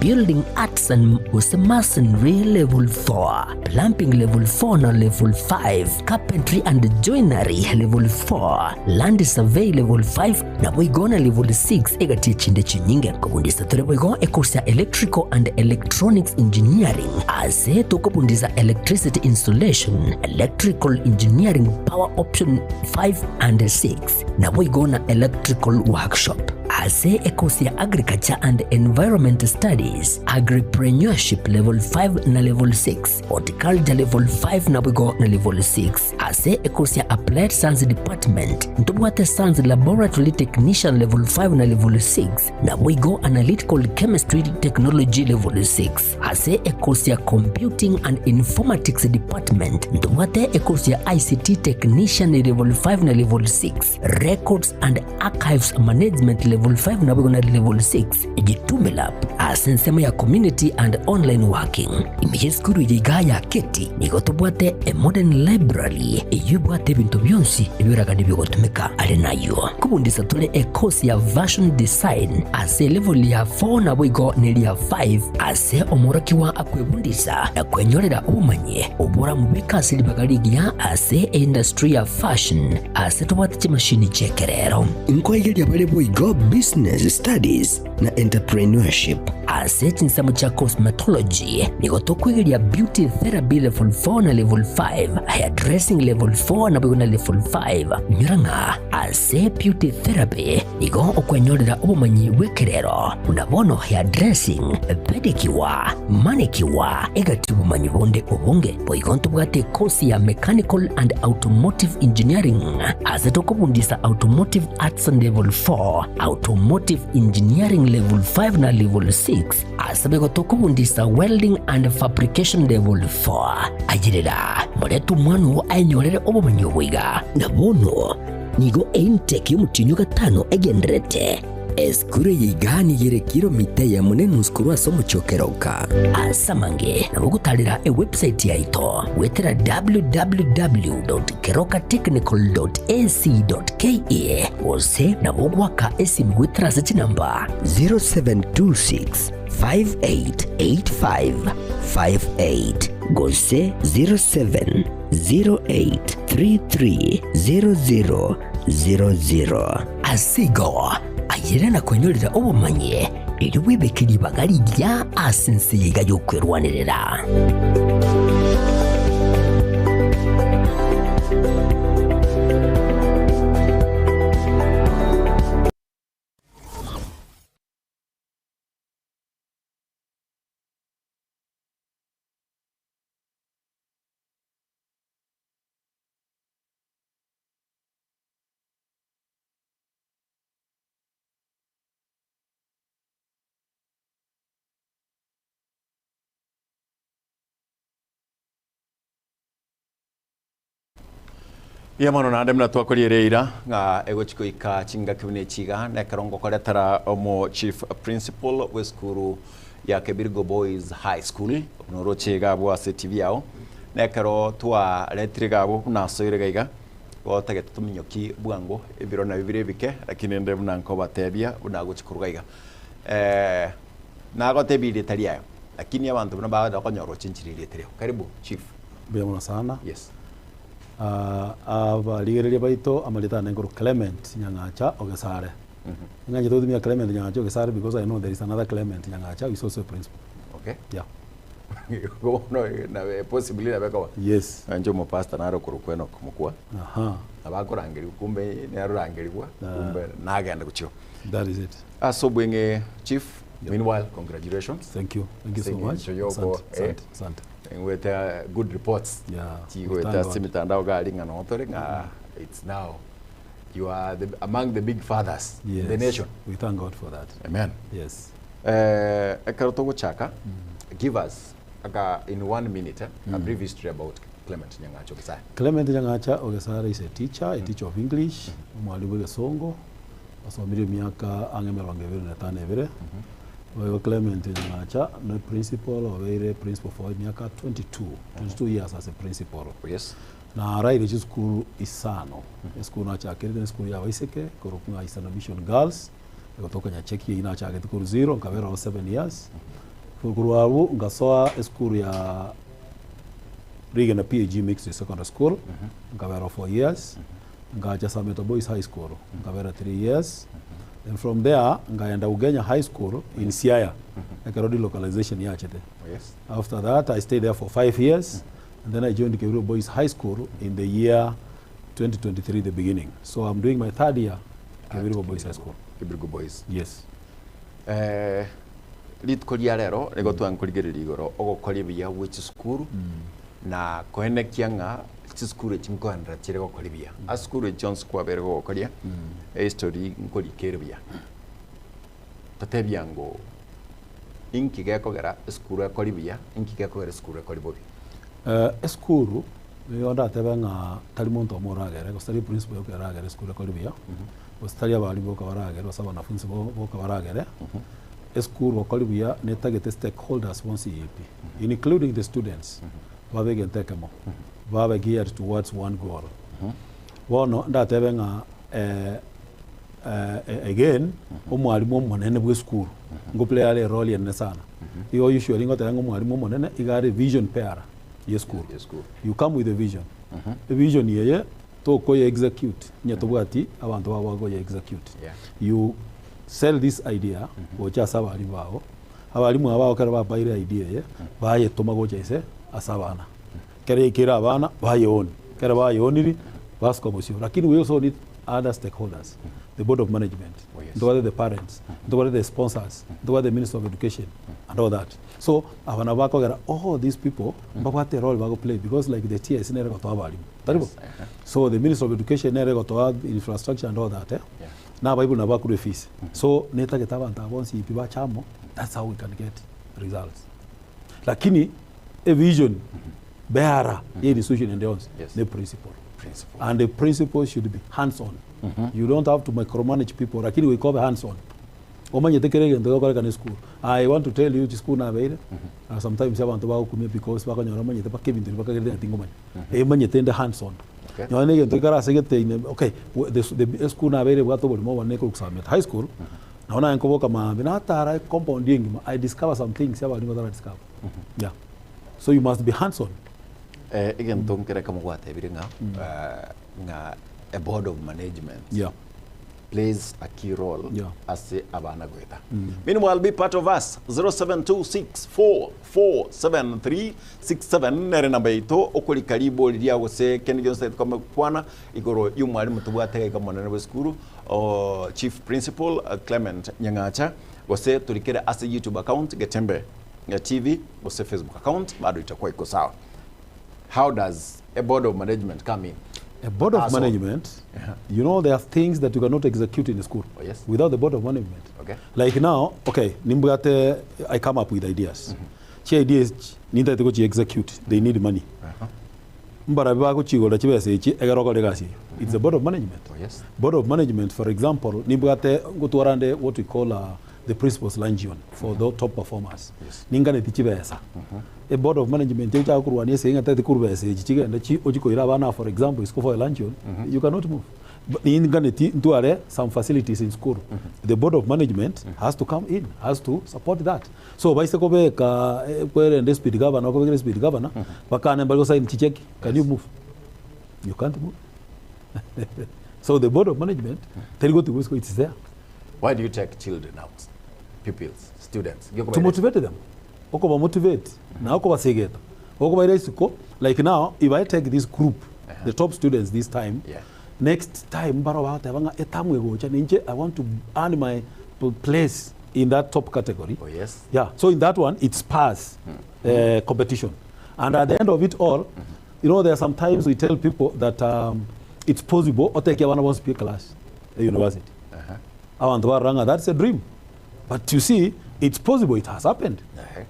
Building Arts and Masonry level 4 Plumbing level 4 na level 5 Carpentry and Joinery level 4 Land Survey level 5 na boigona level 6 egati chinde chinyinge kubundisa tore boigo ekosia Electrical and Electronics Engineering ase tokobundisa Electricity Installation Electrical Engineering Power Option 5 and 6 na boigona Electrical Workshop ase ekosia Agriculture and Environment Studies Agripreneurship level 5 na level 6 Horticulture level 5 na boigo na level 6 ase ekosia Applied Science Department ntubwate Science Laboratory Technician level 5 na level 6 na boigo Analytical Chemistry Technology level 6 ase ekosia Computing and Informatics Department ntubwate ekosia ICT Technician level 5 na level 6 Records and Archives Management level level 5 na bigona level 6 Getembe Lab ase nsemo ya community and online working imiye skuru yigaya keti igotobwate a modern library iyubwate bintu byonsi ibiraga nibigotumika ari nayo kubundisa tole a course ya fashion design ase level ya 4 na bwigo neli ya 5 ase omoroki wa akwebundisa na kwenyorera ubumanye ubura mubika silibagaligia ase industry ya fashion ase tobwate chimashini chekerero inkoyelia bale bwigo business studies na entrepreneurship ase Chinsa cha cosmetology nigotokwegelia beauty therapy level 4 na level 5 hairdressing level 4 na bwigo na level 5 nyuranga ase beauty therapy nigo okwenyorera ubumanyi wekerero unabono hairdressing pedikiwa manikiwa egati ubumanyi bonde obonge boigonto bwate course ya mechanical and automotive engineering ase tokobundisa automotive arts level 4 automotive engineering level 5 na level 6 ase begotokobundisa welding and fabrication level 4 ajirira moretu mwanu ainyorere obumanyi obwiga nabono nigo intake y'umutinyo gatano egenderete eskure yigani yere kilomita ya munenu skuru asomo chokeroka asamange nabugutalira e website yaito wetera www.kerokatechnical.ac.ke ose nabugwaka esimu wetera sechi namba 0726 588558 gose 0708330000 asigo ayirana kwenyorera obumanye iri wibekiri bagarigya asensiga yokwerwanirira Yamano na ndemna twakolireira nga egochiko ika chinga kibune chiga na karongo koletara omo chief principal we skuru ya Kebirgo Boys High School noro chega bwa CTV yao na karo twa letriga bo na soire gaiga gotage tuminyoki bwango ibiro na bibire bike lakini ndemna nko batebia unagochikuru gaiga na gotebire taria lakini abantu bana baada konyoro chinchirire tario karibu chief bema sana yes abaligereria baito amalita nengoro Clement Nyangacha Ogesare. Nganje told me Clement Nyangacha Ogesare because I know there is another Clement Nyangacha who is also a principal. Okay. Yeah. Go no na possibly na beko. Yes. Anjo mo pastor na rokuru kweno kumukwa. Aha. Abakorangeri kumbe ne arurangeriwa kumbe nagenda kucho. That is it. Asobwenge chief. Meanwhile, congratulations. Thank you. Thank you so much. Asante. With good reports. Yeah. It's now you are among the big fathers in the nation. We thank God for that. Amen. Yes. Give us in 1 minute a brief history about Clement Nyangacha Ogesare. Clement Nyangacha Ogesare is a teacher of English. Mwalimu Gesongo. Asomiri miaka angemelwange 25 evere. Clement Nyangacha, no principal or very principal for miaka 22 years as a principal. Yes. Na right school Isano. School na cha kile school ya Waiseke, korokunga Isano Mission Girls. Kutoka Nyacheki ina cha kile 0 kavera 7 years. Kuruaru ngasoa school ya Riga na PAG mixed secondary school. Kavera 4 years. Ngacha Sameto Boys High School. Kavera 3 years. And from there, ngaenda Ugenya High School in Siaya, Akarodi localization yachete. Yes. After that, I stayed there for 5 years, and then I joined Kebirgo Boys High School in the year 2023, the beginning. So I'm doing my 3rd year, Kebirgo Boys High School. Kebirgo Boys. Yes. Lit koliarero, nego tu ankoligereri igoro, ogo kolibia which school, na kohene kianga, school chimkoandra chirego kolibia. A school Jones kwa bergo kolia. History nkoli kerbia. Tatebiango inki geko gara school kolibia, inki geko gara school kolibobi. School yonda tebanga talimonto moragere, ko study principal yo gara school kolibia. hospitali abalimu kabaragere basa wanafunzi bo kabaragere school wakolibuya netagete stakeholders once including the students babege ntekemo babe geared towards one goal wono ndatebe nga again omwalimu omonene bwe school ngo play ale role ene sana yo usually ngotera ngo omwalimu omonene igare vision pair yes school you come with a vision the vision yeye to ko execute nyatobwati abantu babo go execute you sell this idea ocha sabali bao abalimu abao kare babaire idea ye baye toma go chese asabana kare ikira abana baye on kare baye oniri basko bosio lakini we also need other stakeholders the board of management the parents the sponsors the minister of education and all that so abana bako gara all these people babate role bago play because like the TS nere go to abalimu taribo so the minister of education nere go to infrastructure and all that na bible na bakuru fees so neta getaba ntabonsi ipiba chamo that's how we can get results lakini a vision beara ye institution and the principle and the principle should be hands on you don't have to micromanage people lakini we call hands on omanye tekerege ndo ko kana school I want to tell you school na beire sometimes abantu ba ku because ba kanyora manye te pa kebintu ba kagere tingo manye manye tende hands on nyone ge ntikara segete okay the school na beire bwato boli mo wane ko kusameta high school naona nko boka mambe na tara compounding I discover some things about ngo discover yeah so you must be hands on again tonkere kama gwate biringa nga a board of management plays a key role as abana gweta meanwhile be part of us 0726447367 nere namba ito okuli karibu lidia wose Kennedy Johnson kama kwana igoro yumwalimu tubwatega kama nene weskuru chief principal Clement Nyangacha wose tulikere as YouTube account Getembe TV wose Facebook account bado itakuwa iko sawa. How does a board of management come in? A board of management, you know, there are things that you cannot execute in the school without the board of management. Like now, okay, nimbugate, I come up with ideas. Chi ideas need to go to execute. They need money. It's the board of management. Board of management, for example, nimbugate go to around what we call the principals luncheon for the top performers. Ningane tichibesa. A board of management you kurwani saying at the kurbese chichiga and chi ojiko irabana for example is for a luncheon you cannot move. But ningane do are some facilities in school. The board of management has to come in, has to support that. So by sekobe ka kwere and speed governor ko speed governor bakane mbago sign chicheki can you move? You can't move. So the board of management tell go to school it's there. Why do you take children out? Pupils, students. To motivate them. Okoba motivate. Na okoba segeta. Okoba iresiko. Like now, if I take this group, the top students this time, next time, I want to earn my place in that top category. Yeah. So in that one, it's pass competition. And at the end of it all, you know, there are sometimes we tell people that it's possible. Or take one speak class at the university. That's a dream. But you see, it's possible. It has happened.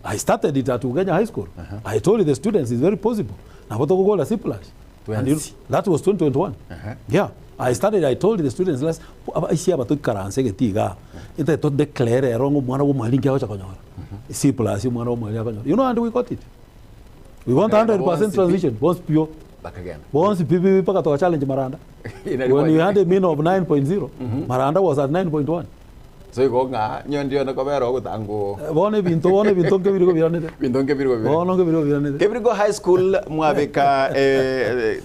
I started it at Uganda High School. I told the students it's very possible. That was 2021. Yeah. I started, I told the students, you know, and we got it. We want 100% transition. Once pure. Back again. Once people challenge Maranda. When you had a mean of 9.0, Maranda was at 9.1. So you go nga ndio na kabero gutango. Bone binto kebirigo biranede. Binto kebirigo biranede. Bone kebirigo biranede. Kebirigo High School mwabeka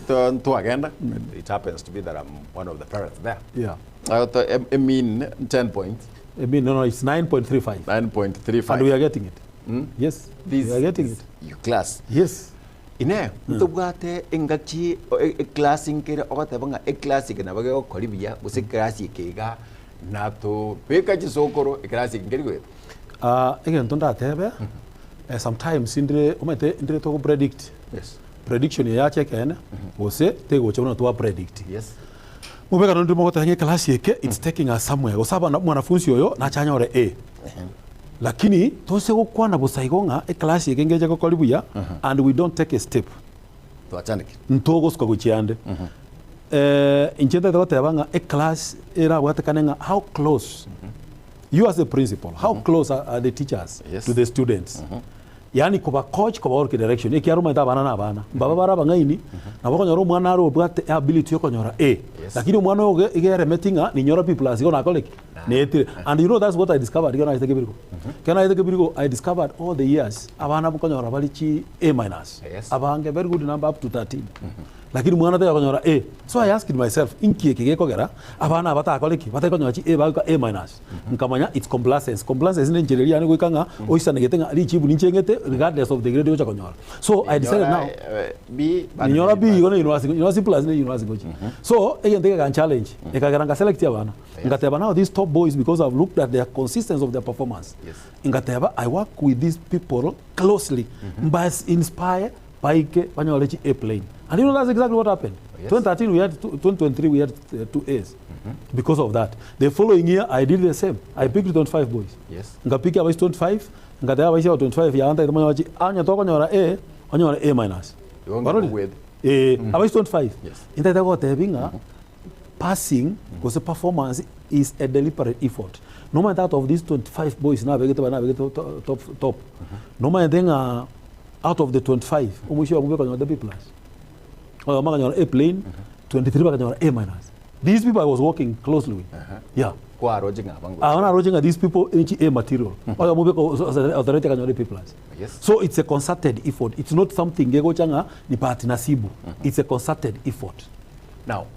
to agenda. It happens to be that I'm one of the parents there. Yeah. I mean 10 points. I mean no it's 9.35. 9.35. And we are getting it. Yes. We are getting it. Your class. Yes. Ine mtubwate engaki class inkere ogatebanga class ikena bage okoribia buse class ikega nato peka chisokoro class inkeri gwe again tonda tebe sometimes indre to predict prediction ya check ene ose tego chona to predict mubeka ndo mo tange class yake it's taking us somewhere osaba mwanafunzi oyo na chanyore A lakini tose gukwana busaigonga class yake ngeje kokolibuya and we don't take a step to achanike ntogo siko guchiande inchete tebanga a class era watakanenga how close you as a principal, how close are the teachers to the students? Yani kuba coach kuba work direction ikiaruma ita bana na bana baba bara bangaini na bako nyoro mwana ro bwate ability yoko nyora lakini mwana oge igere metinga ni nyora people as gona college and you know that's what I discovered when I take Ibirigo I discovered all the years abana bako nyora balichi A-, abange very good number up to 13 lakini mwana tayako nyora so I asked myself inkie kigeko gera abana bata college batako nyora chi A-, nkamanya it's compliance ni njereria ni gwikanga oisana getenga ali chibu ninchengete regardless of the grade yocha konyora. So I decided now Nyora B yona university plus ni university. So again take a challenge. Ekagaranga select abana. Ngateba now these top boys because I've looked at their consistency of their performance. Ngateba I work with these people closely. By inspire Paike Panyolechi A plane. And you know that's exactly what happened. 2013 we had 2023 we had 2 A's. Because of that. The following year I did the same. I picked 25 boys. Ngapika boys 25 ngataya baisha 25 ya anta itamonya wachi anya toko nyora A onyora A-. You want to with about 25. Inta itago tebinga passing because the performance is a deliberate effort. No matter out of these 25 boys now we get top. No matter out of the 25 umushiwa mubeka nyora B+. Oyo maka nyora A plane 23 baka nyora A-. These people I was working closely with. Yeah. Kwa rojinga bangu. Ana rojinga these people in A material. Oyo mubeko authority kanyora B+. So it's a concerted effort. It's not something gego changa ni party nasibu. It's a concerted effort. Now,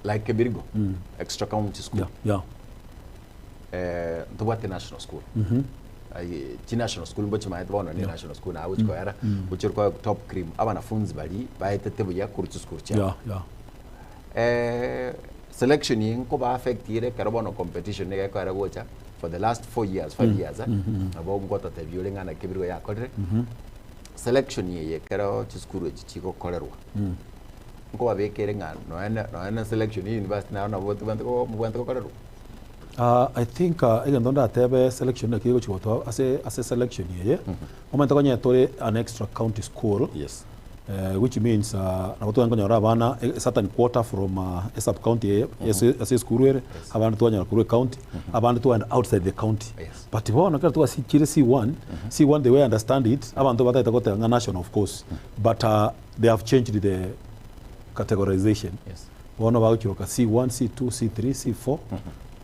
like Ibirigo, extra county school. The national school. National school mbochi maitwa ni national school na which koyara which ko top cream abanafunzi bali baitete buya kurutsu school cha. Selection yinko ba affect ire karobono competition ne ko ara gocha for the last 5 years abo ngota te violenga na Ibirigo ya kodre selection ye karo chiskuru chichiko kolerwa ngo babekere ngano no ena selection university na na botu bantu kolerwa. I think again don't have selection na kigo chiwoto as a selection ye moment ko nyetore an extra county school which means na watu ngonyora bana a certain quarter from a sub county as a school where abantu twanya ku county abantu to and outside the county but bona kati was C1 the way I understand it abantu bataita ko national of course but they have changed the categorization bona ba uchiroka C1 C2 C3 C4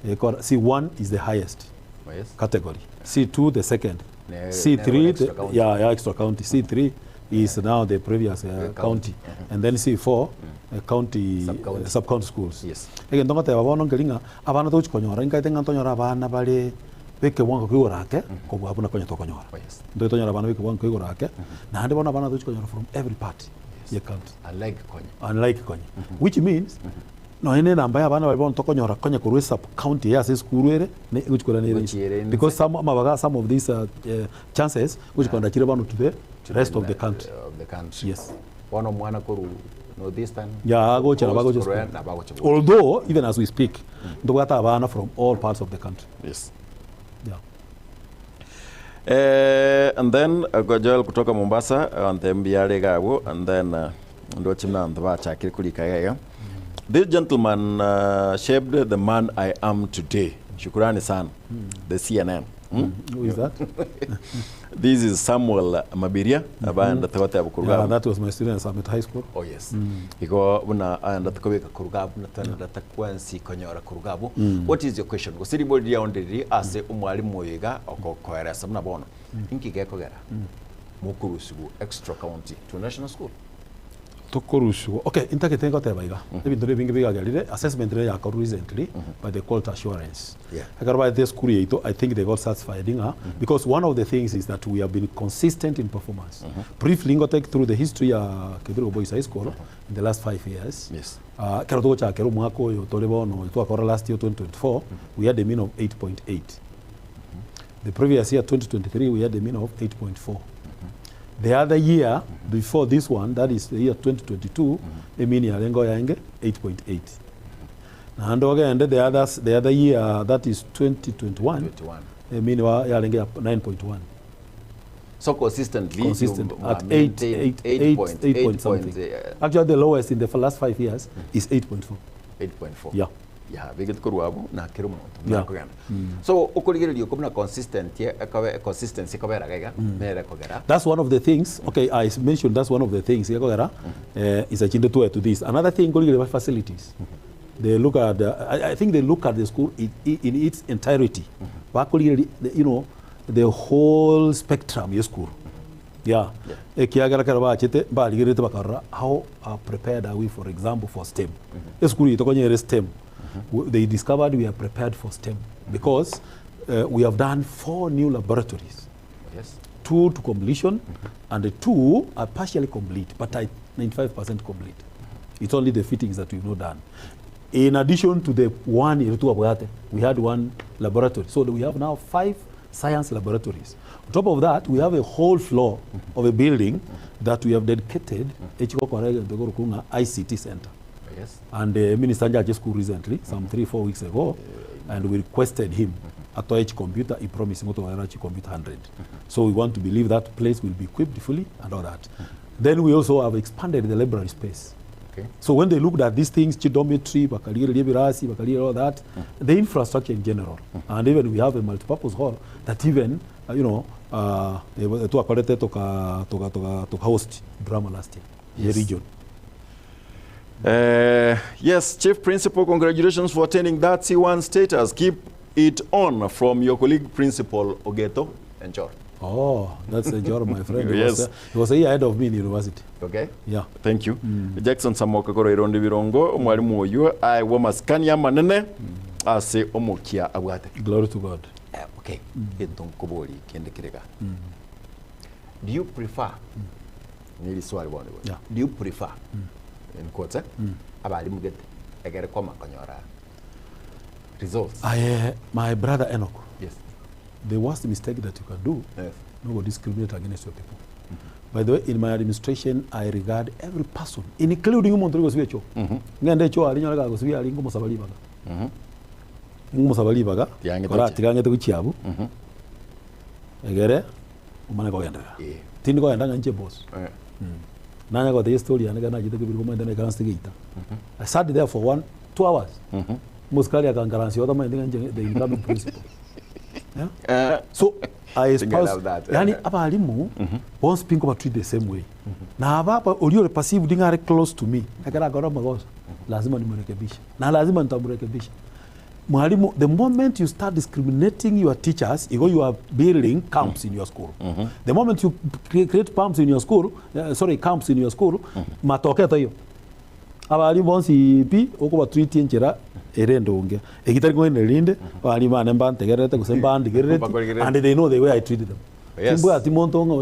C1 is the highest category. C2 the second. C3 the, extra county. C3 is now the previous county, and then C4 county sub-county schools. Again, don't tell about nongelinga. Abana to chikonyora. Inka itenga tonyora abana bale beke wango kiurake. Kobu abuna konyo to konyora. Ndo tonyora abana beke wango kiurake. Na hande bona abana to chikonyora from every part. Ye county. Unlike konyo. Which means no ene namba ya bana balibon toko nyora konya ku sub county ya se skurwere ne uchikola ne because some of these chances uchikola chire bana to the rest of the country. Yes. One mwana koru no this time. Yeah, go chira bago just. Although even as we speak, ndogata bana from all parts of the country. Yes. And then Gojal kutoka Mombasa on the MBR gabo and then ndo chimna ndwa chakiri kulika yaya. This gentleman shaped the man I am today. Shukrani sana. The CNN. Who is that? This is Samuel Mabiria. Yeah, that was my student at Summit High School. Oh yes. Iko una anda tukaweka kurugabu na tanda takwansi konyora kurugabu. What is your question? Go city body ya ondiri ase umwalimu oyega okokoera sabna bono. Inki geko gara. Mukurusugu extra county to national school. Okay, intaketenga tebaiga. Ebintu bingi bigagalire assessment ya ko recently by the quality assurance. By this school I think they got satisfied because one of the things is that we have been consistent in performance. Briefly take through the history of Ibere Boys High School in the last 5 years. Yes. Kero cha kero mwaka yo tolebono to akora last year 2024 we had a mean of 8.8. The previous year 2023 we had a mean of 8.4. The other year, before this one, that is the year 2022, the mean yalengo yange 8.8. And again, the other year, that is 2021, the mean yalengo 9.1. So consistently, consistent you at maintain 8 point something. Actually, the lowest in the last 5 years is 8.4. 8.4. Yeah. Yeah, bigit kuruabu na kirumo. Yeah. So ukurigiri kumna consistent ye consistency kabera gaga mere kogera. That's one of the things. Okay, I mentioned that's one of the things. Is a chinde to this. Another thing, facilities. They look at. I think they look at the school in its entirety. You know, the whole spectrum of school. Yeah. How prepared are we, for example, for STEM? School STEM. They discovered we are prepared for STEM because we have done 4 new laboratories. Yes. 2 to completion, and the 2 are partially complete, but 95% complete. It's only the fittings that we've not done. In addition to the one in Rutu, we had 1 laboratory. So we have now 5 science laboratories. On top of that, we have a whole floor of a building that we have dedicated ICT Center. Yes. And the Minister just school recently, some 3-4 weeks ago, and we requested him at each computer, he promised him to computer 100. So we want to believe that place will be equipped fully and all that. Then we also have expanded the library space. Okay. So when they looked at these things, dormitory, all that, the infrastructure in general, and even we have a multipurpose hall that even, to host drama last year, yes. The region. Yes, Chief Principal, congratulations for attaining that C1 status. Keep it on from your colleague Principal Ogeto Enjor. Oh, that's Enjor, my friend. Yes. He was a year ahead of me in university. Okay. Yeah. Thank you. Jackson Samoka Koro Irondi Virongo, mwalimu oyu, I wamaskania manene, ase omokia awate. Glory to God. Okay. Kuboli, kende kirega. Do you prefer, nili swali bwana. Yeah. Do you prefer, in quotes, abalimu get egere koma konyora results? My brother Enock. Yes. The worst mistake that you can do, yes, not discriminate against your people. By the way, in my administration, I regard every person, including human beings, as ngende cho ali nyola go sibi ali ngo musabali baga. Ngo musabali baga. Kora tigangete ku chiabu. Egere umane ko yenda. Tini ko yenda nje boss. Nanya got the story and I jite ko manda na ganstigita. I sat there for 2 hours. Muskali akangaransi other man the incoming principal. Yeah? So I espouse that. Yani abalimu won't speak about treat the same way. Na ababa ulio passive dingare close to me. Akara gora magosa. Lazima nimurekebisha. Na lazima nitamurekebisha. Mwalimu, the moment you start discriminating your teachers, you are building camps in your school. The moment you create camps in your school, camps in your school, matoke tayo. Abalimu bonsi pi okuba treat enchera erendo unge. Ekitari ko enelinde, abali bana mbante gerete kusemba ndigerete, and they know the way I treated them. Yes. You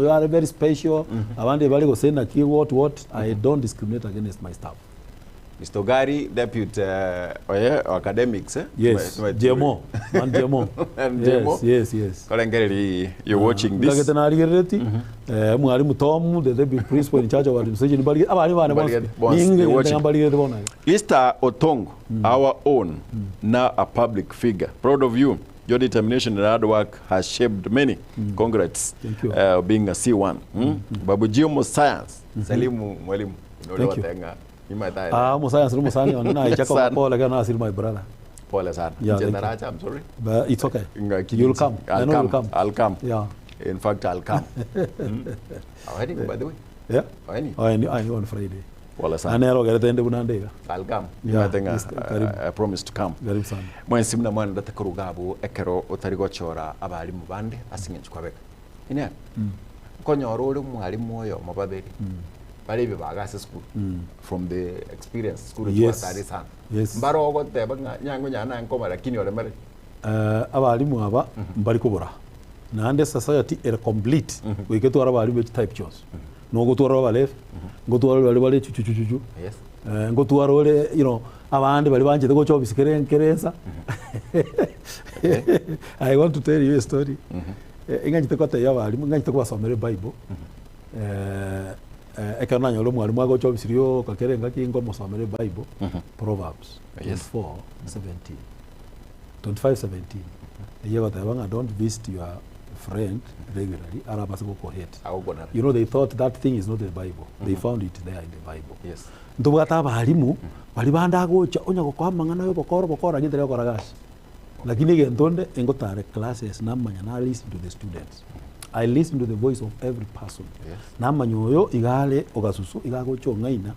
are very special. Abandi bali go send what I don't discriminate against my staff. Mr. Gary, Deputy Academics, Yes, GMO. And GMO. And yes. Kalengeri, you're watching this. Mwalimu Tom, the deputy principal in charge of administration. Mr. Otong, our own, now a public figure. Proud of you. Your determination and hard work has shaped many. Congrats. Thank you. Being a C1. Babu Geomo Science. Salimu Mwalimu. Thank you. Science, my brother. Yeah, I'm sorry. But it's okay. You'll come. I know you'll come. I'll come. Yeah. In fact, I'll come. By the way. Yeah. I know on Friday. I'll come. Yeah, I promise to come. Very soon. Mwensimna mwana datakurugabu ekero otarigo chora abalimu bande asingenchi kwabeka. Ine. Konyoro uri mwalimu oyo mabaderi. Balibe bagase school from the experience school yes. Yes. Mbaro ogote nyango nyana nkoma lakini ole mare abalimu aba mbari kubura nande society era complete wiketu arabalimu type chose no gutwara bale gutwara bale chuchuchuchu yes gutwara ole abandi bali banjete go chobi kerensa. I want to tell you a story. Inganyite kwata yabalimu inganyite kubasomera Bible. Ekeonga lo mwalimu ago chobisirio kakerenga kingo musomere Bible. Proverbs 25:17. Yego tabanga don't visit your friend regularly arabase go hate. You know, they thought that thing is not the Bible. They found it there in the Bible. Yes. Ndubata abarimu bali banda gocha onya gukwa mangana yo bokora nyitire koragashi. Lakini gentonde engotare classes namanya na listen to the students. I listen to the voice of every person. Yes. Namanya oyo igale ogasusu igagocho ngaina.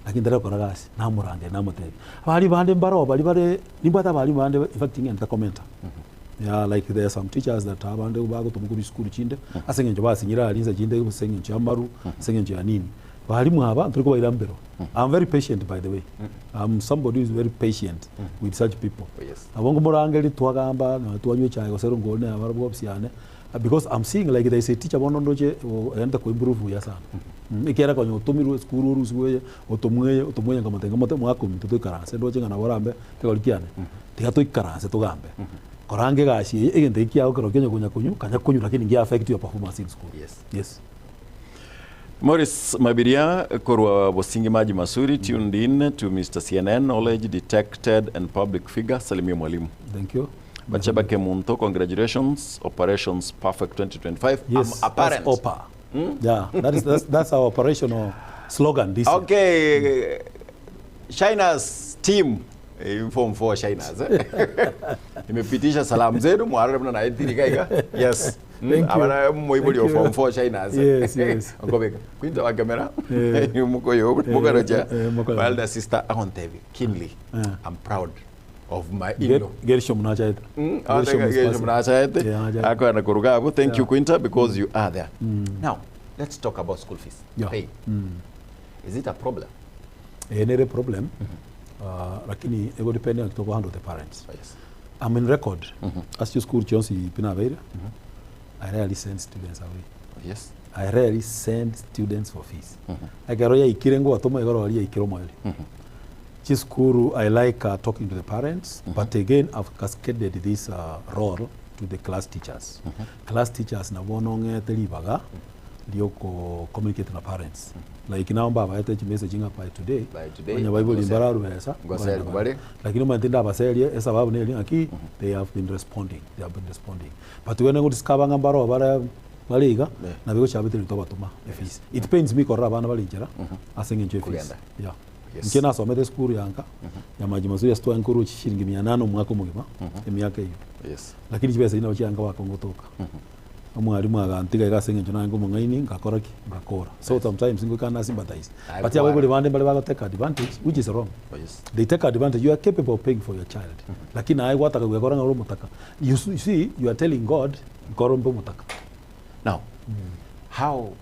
Lakini ndara koragasi namurange namutebe. Bali bande mbaro bali nimbata bali bande in fact ngenda commenta. Yeah, like there are some teachers that have bande bago tumukuri school chinde asengenje basinyira alinza chinde usengenje amaru sengenje anini. Balimu aba turiko bayirambero. I'm very patient, by the way. I'm somebody who is very patient with such people. Yes. Abongo morangeli twagamba na tuanywe chaye gosero ngone abarabo byane because I'm seeing like they say teacher bono ndoje enda ko improve ya sana. Ikera ko nyotumiru school rules we otomwe ngamatenga mote mwako mituto ikaranse ndoje ngana borambe tegolikiane. Tigato ikaranse tugambe. Korange gashi egende ikia okero kenyo kanya kunyu lakini ngia affect your performance in school. Yes. Yes. Morris Mabiria korwa bosingi maji masuri tuned in to Mr. CNN knowledge detected and public figure Salimia Mwalimu. Thank you. Bachaba Kemunto, congratulations, operations perfect 2025. Yes, I'm apparent. That's OPA. Yeah, that's our operational slogan this okay. year. China's team form 4 China's. Imepitisha salamu zenu mwarabna na itirika. Yes. Abana moibuli of form 4 China's. Yes. Ngobeka. Kwinta wa kamera. Muko yo mukaroja. My elder sister Akontevi Kinley. I'm proud of my in-law. Gershom Nachaite. Gershom Nachaite. Ako anakurugabu. Thank you Quinta because you are there. Now, let's talk about school fees. Pay. Is it a problem? Not a problem. Lakini ego depending on the parents. Yes. I'm in record. As you school Chonsi Pinavera, I rarely send students away. Yes. I rarely send students for fees. I garoya ikirengo atomo egoro ali ikiromo ali. Chiskuru, I like talking to the parents, but again I've cascaded this role to the class teachers. Class teachers na bononge telibaga lioko communicate na parents. Like now baba yete messaging up by today. When your Bible imbararu esa. Lakini matenda abaselie esa babu neli aki they have been responding. But when I discover ngambaro bara baliga na biko chabete litoba tuma fees. It pains me korra bana balinjera asenga nje fees. Yeah. Nkena somete school yanka ya maji mazuri ya stoa nkuru shilingi 800 mwaka mugima emyaka hiyo. Yes. Lakini chibesa ina ochanga wakongotoka. Mwalimu agantiga igasenga njona ngo mungaini ngakoraki ngakora. So sometimes ngo kana sympathize. But ya bali bande bali take advantage which is wrong. Yes. They take advantage. You are capable of paying for your child. Lakini ai wataka kugakora ngoro mutaka. You see you are telling God ngoro mutaka. Now, how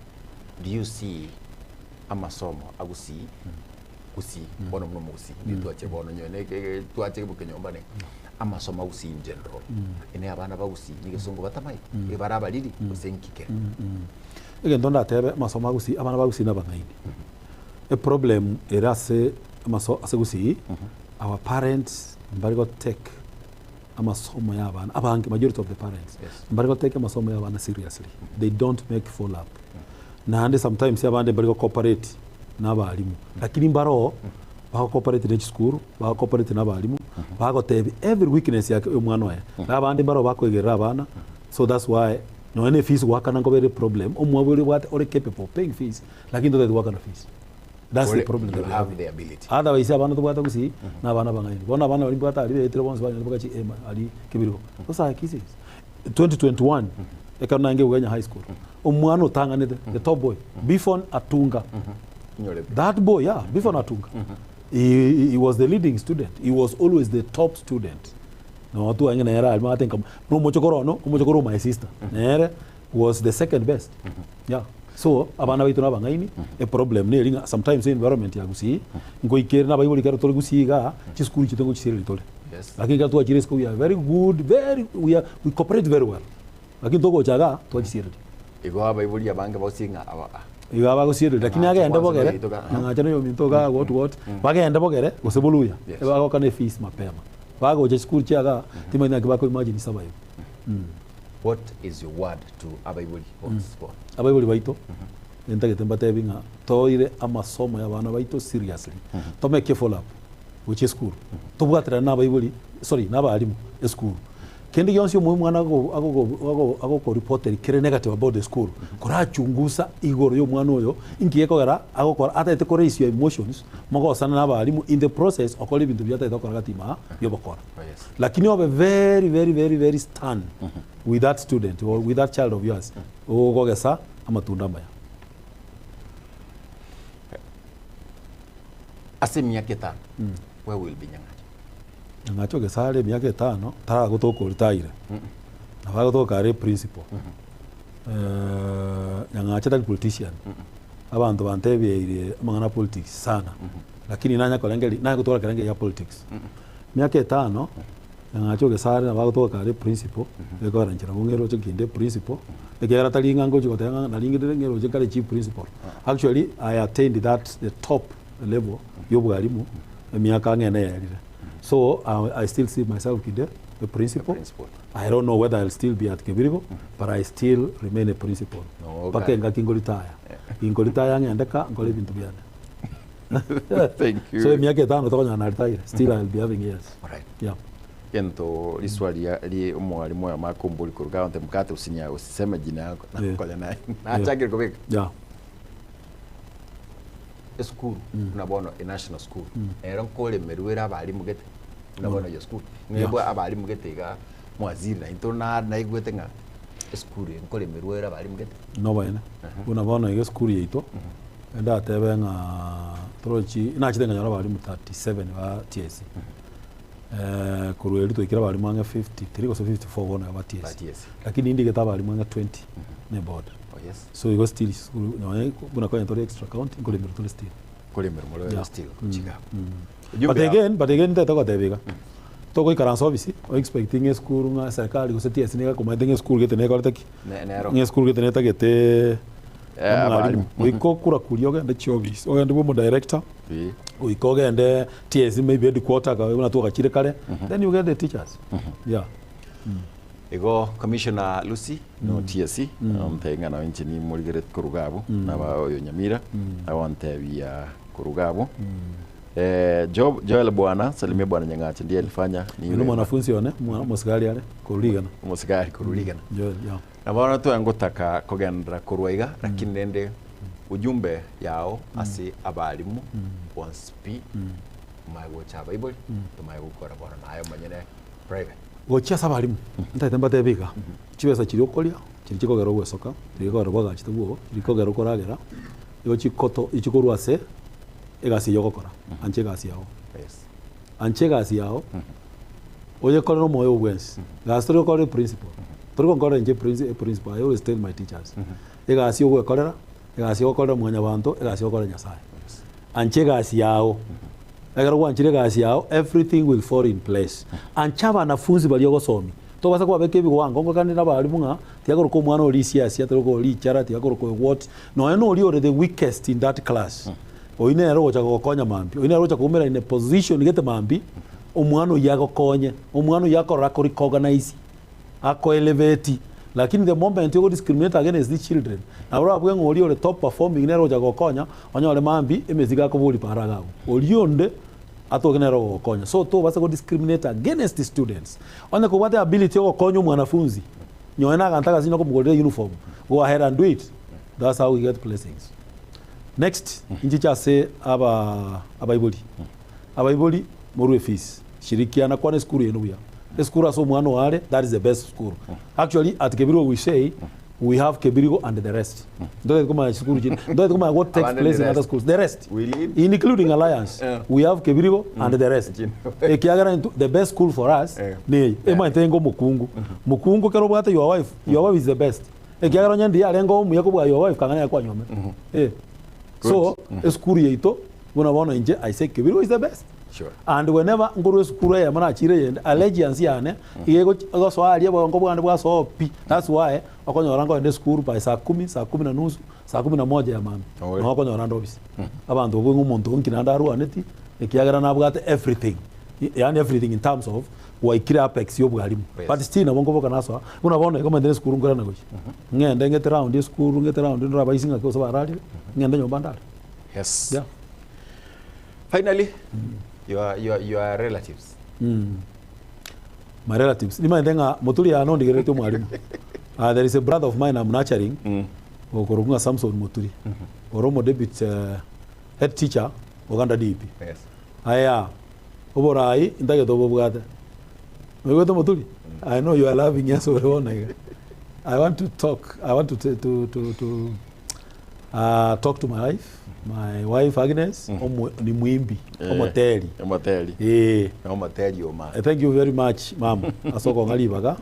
do you see amasomo agusi kusi bono mno musi nituache bono nyone tuache bukenyomba ne amasomo agusi in general ene abana bagusi nigesongo batamai ebaraba lili usenkike ege ndonda tebe amasomo agusi abana bagusi na bangaini a problem erase amaso asegusi our parents mbari go take amasomo y'abana abange majority of the parents mbari go take amasomo y'abana seriously they don't make follow up na ande sometimes y'abande mbari go cooperate n'abalimu lakini mbaro bako cooperate na school bako cooperate n'abalimu bako tebe every weakness yake umwana wae n'abandi mbaro bako egera abana so that's why no any fees work na very problem umwabuli what or capable of paying fees lakini they work on fees. That's the problem. You have the ability. Otherwise abana to bata kusi na abana bangaini bona abana bali bata ali etero bonse bali bakachi ema ali kibiriko sasa Kisii 2021 ekanange uganya high school umwana otangane the top boy Bifon Atunga. That boy, yeah, Bifon Atunga. He was the leading student. He was always the top student. No, watu wengine era alima atenga no mochokoro my sister. Nere was the second best. Yeah. So abana baitu nabangaini a problem ne sometimes environment ya gusi ngo ikere na bayibuli karo tole gusiga chiskuru chitengo chisiri tole. Yes. Lakini katu wa chiresco we are very good, we cooperate very well. Lakini togo chaga to chisiri. Igo bayibuli abange bosinga aba igaba gusiri lakini agenda bogere ngachana yo mintoga what bagenda bogere gosebuluya ebago kana fees mapema bago je school chaga timanya kibako imagine sabayo. What is your word to abaibuli sport? Abaibuli baito enta Getembe Television toire amasomo y'abana baito seriously to make follow up which is school to bwatira na abaibuli sorry na abalimu school kendi yonsi mu mwana ako reporter kire negative about the school kora chungusa igoro yo mwana oyo ingiye kogera agokora atete kore issue emotions mogosana n'abarimu in the process okora ibintu byata idokora gatima yo bakora lakini obe very stern with that student or with that child of yours ogogesa amatunda maya ase miaka 5 where will be ngacho gesale miaka 5 tara gutoko retire na bagotoka ari principal ngacho ta politician abantu bantebeire amangana politics sana lakini nanya kolengeli nanya kutoka kalenge ya politics miaka 5 ngacho gesale na bagotoka ari principal ekora nchira ngero cyo kinde principal ekera talinga ngo cyo tanga na lingire ngero cyo kale chief principal actually I attained that the top level yobwalimu miaka ngene yarire. So I still see myself a principal. I don't know whether I'll still be at Kebirigo, but I still remain a principal. Pake nga kingolitaya. Kingolitaya ngendeka ngole bintu byane. Thank you. So miaka 5 tokonya na retire. Still I'll be having years. Alright. Yeah. Ento liswali ali mwalimu ya makumbuli kuruga onte Mkate usinya usisema jina yako na kole naye. Na chagiri kobeka. Yeah. School unabona a national school era nkole merwera abalimu gete unabona yo school ngebo abalimu gete ga mwaziri na intona na igwete nga school nkole merwera abalimu gete no bana unabona yo school yeito enda tebe nga trochi ina chitenga nyara abalimu 37 ba TSC kurueli to ikira abalimu anga 53 ko 54 bona ba TSC lakini indi geta abalimu anga 20 ne board. Yes. So you go still no kuna kwa ntori extra account ngole mirto still. Kole mirmo still kuchiga. But again tata tebega. To ko ikaranso obisi o expecting a school nga serikali kusetia sinega kuma ndenge school gete ne kole taki. Ne school gete ne tagete abalimu. Uiko kura kurioga nde chobis. O ndi bo director. Uiko gende TS maybe headquarter ka una to kachire kale. Then you get the teachers. Yeah. Ego Commissioner Lucy no TSC mtenga na nchini Murigeret Kurugabo na bayo Nyamira awante via Kurugabo Joel bwana salimia bwana Nyangache ndiye alifanya ni mwanafunzi one musigari yale kuruligana Joel yeah na bwana tu angotaka kogendra kurwaiga lakini nende ujumbe yao asi abalimu wanspi mago cha Bible tumayo gukora bwana nayo manyene private gocha sabalimu ntatemba tebika chibesa chiri okolia chiri chikogero gwesoka chikogero gwaga chitugo chikogero koragera yo chikoto ichikorwase egasi yogokora anche gasi yao anche gasi yao oye kolero moyo bwensi gastro kore principal turi ngora nje principal I always tell my teachers egasi yogwe kolera egasi yokorera mwanya bantu egasi yokorera nyasaye anche gasi yao agara wanchire gasi yao everything will fall in place ancha banafunzi bali yogosomi to basa kwa beke bigo wango kandi na bali munga tiagoro ko mwana oli siasa tiagoro oli chara tiagoro ko what no eno oli the weakest in that class oine ero cha gokonya mambi oine ero cha kumera in a position gete mambi omwana yago konye omwana yako rako recognize ako elevate lakini the moment you go discriminate against these children abura bwengo oli ole top performing nero cha gokonya onyole mambi emeziga ko buli paragago oli onde atogenero gokonya so to basa go discriminate against the students on ko what ability go konyo mwanafunzi nyoena kantaka sino ko mugolere uniform go ahead and do it that's how we get blessings next injicha se abaiboli moru fees shirikiana kwa school yenu ya school aso mwana wale that is the best school actually at Kebirigo we say we have Kebirigo and the rest don't come school don't come what takes place in other schools the rest including alliance we have Kebirigo and the rest ekiagara the best school for us ne ema tengo mukungu kero bwata your wife is the best ekiagara nyandi alengo mu yakubwa your wife kangana yakwa nyome so school yeito bona nje I say Kebirigo is the best. Sure. And whenever ngoro school ya mana chire yende allegiance yane igego go swali yabo ngo bwande bwa so pi that's why akonyora ngo ende school by saa 10 saa 10 na nusu saa 11 ya mama no akonyora ndo bisi abantu bo ngumuntu nkinanda ru aneti ekiagara nabwate everything yani everything in terms of wa ikira apex yo bwalimu but still na bongo boka naso unabona kama ende school ngara nago ngende ngete round school ngete round ndo abayisinga ko sabarali ngende nyomba ndali yes yeah finally your relatives my relatives. Nima ndenga motuli ya no ndigeretio mwalimu. There is a brother of mine I'm nurturing. Okorunga Samson Moturi. Oromo deputy head teacher Uganda DP. Yes. Aya. Oborai indage dobo bugate. Mwegoto Moturi. I know you are loving yes or I want to talk. I want to talk to my wife Agnes. Ni muimbi. Omoteli. Omoteli. Omoteli oma. Thank you very much, ma'am. Asoko ngalibaga.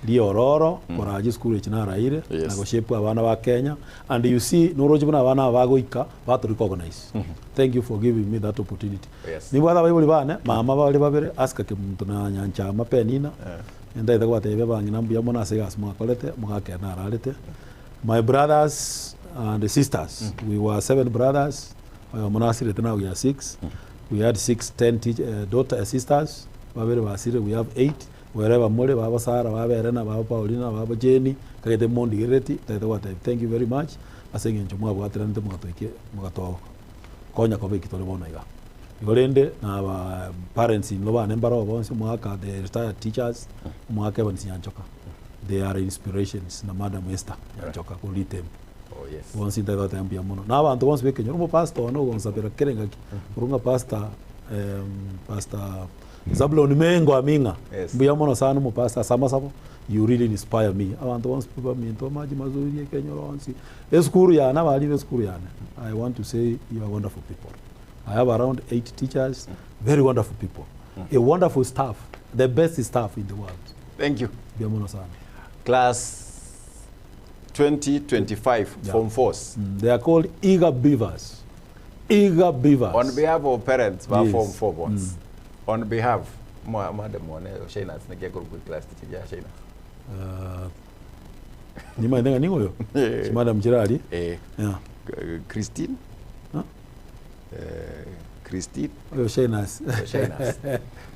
Dio Roro, koraji school ichinara ire, na goshepu abana ba Kenya, and you see norojibu na abana bagoika batu recognize. Thank you for giving me that opportunity. Ni bwana bayibuli bane, mama bali babere aska ke muntu na nyancha mapenina. Enda ida kwa tebe bangi nambu ya mona segas mwakolete, mwake na ralete. My brothers and sisters, we were 7 brothers. Monasiri now we are 6. We had 10 daughter sisters. Babere basire we have 8. Wherever mole baba Sara baba Elena baba Paulina baba Jenny kagete mondi gereti thank you very much asengen chumwa bwa trente mwatoike mwato konya ko biki tole bona iga igorende na ba parents in loba nembaro bonse mwaka the retired teachers mwaka bansi yanchoka they are inspirations na madam Esther yanchoka ko litem yes once inda data ambia mono na abantu bonse beke nyomo pastor no gonza pera kerenga urunga pastor Zablon Mengo Aminga. Mbuya mono sana mu pastor Samasabo. You really inspire me. Abantu once people me to maji mazuri Kenya once. Eskuru ya na bali eskuru ya. I want to say you are wonderful people. I have around 8 teachers, very wonderful people. A wonderful staff, the best staff in the world. Thank you. Mbuya mono sana. Class 2025 Form 4s. They are called eager beavers. Eager beavers. On behalf of parents, yes. Form 4 ones. On behalf, madam one Shaina snake go good class teacher ya Shaina. Ni maenga ningo yo. Si madam Gerard. Yeah. Christine. Huh? Christine. Oh Shainas. Shainas.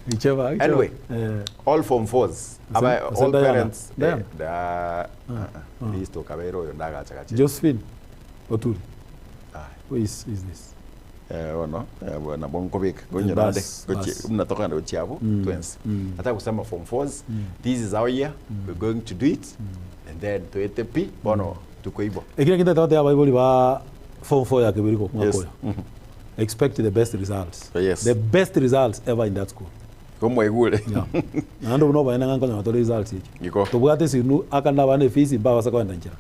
Whichever. Anyway, all Form 4s. All parents. Please to Kabero ndaga chakachi. Josephine Oturi. Who is this? Ono bwana Bonkobek gonyirade mnatoka na uchiabu twins hata kusema Form 4s this is our year we're going to do it and then to ETP bono tuko hivyo ekile kinda tawate aba iboli ba Form 4 yake biriko mwakoya expect the best results the best results ever in that school komo egule nando no baina nganga na results hicho tubwate sinu akanda bane fees baba sakwenda njira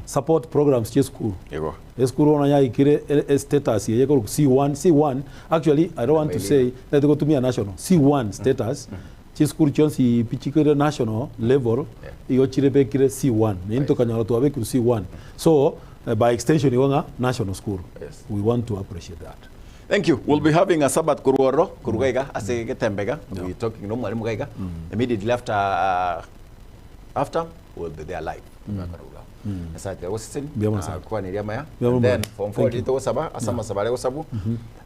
support programs che school yego school ona ya ikire status ye ko C1 actually I don't want to say that go to me a national C1 status che school chonsi pichikire national level iyo chirebe kire C1 ninto kanyaro to abeku C1 so by extension iwanga national school we want to appreciate that. Thank you. We'll be having a Sabbath Kuruoro, Kurugaiga, as a Getembega. We'll be talking no more immediately after we'll be there live. Asante wasitini kwa niliamaya. Then from 4 to Saba, asama Sabale Osabu,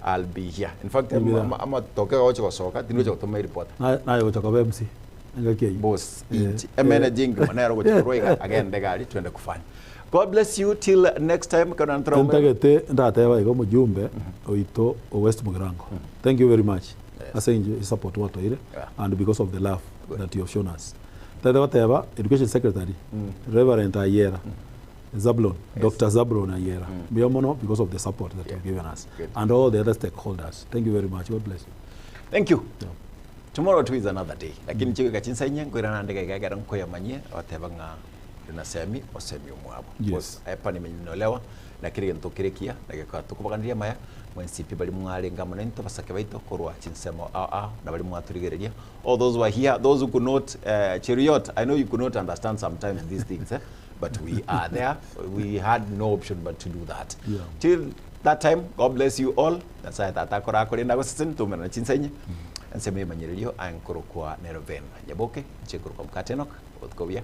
I'll be here. In fact, I'm talking about Soka, didn't to my report. I will talk about MC. Boss, managing Manero with Kuruiga again, the guy to kufanya. God bless you till next time. Ntagete ndateba iko mujumbe oito West Mugirango. Thank you very much. I say support what ile and because of the love that you have shown us. Tadawateba Education Secretary Reverend Ayera Zablon, Dr. Zablon Ayera. Biamono because of the support that you have given us and all the other stakeholders. Thank you very much. God bless you. Thank you. Tomorrow too is another day. Lakini chiko ka Chinsa nyengo ira ndega igagara nkoya manye watebanga tunasemi osemi umwabo yes hapa nimenolewa na kile ntokirekia na tukubaganira maya mwensipi bali mwarenga manento basake baito korwa Chinsemo na bali mwaturigereria all those who are here, those who could not Cheriot, I know you could not understand sometimes these things but we are there. We had no option but to do that. Till that time, God bless you all. That's why atakora akorenda gosisin tumena Chinsenye nseme manyirilio ankoro kwa Neroven Nyaboke chekoro kwa Mkate Enock otkobia.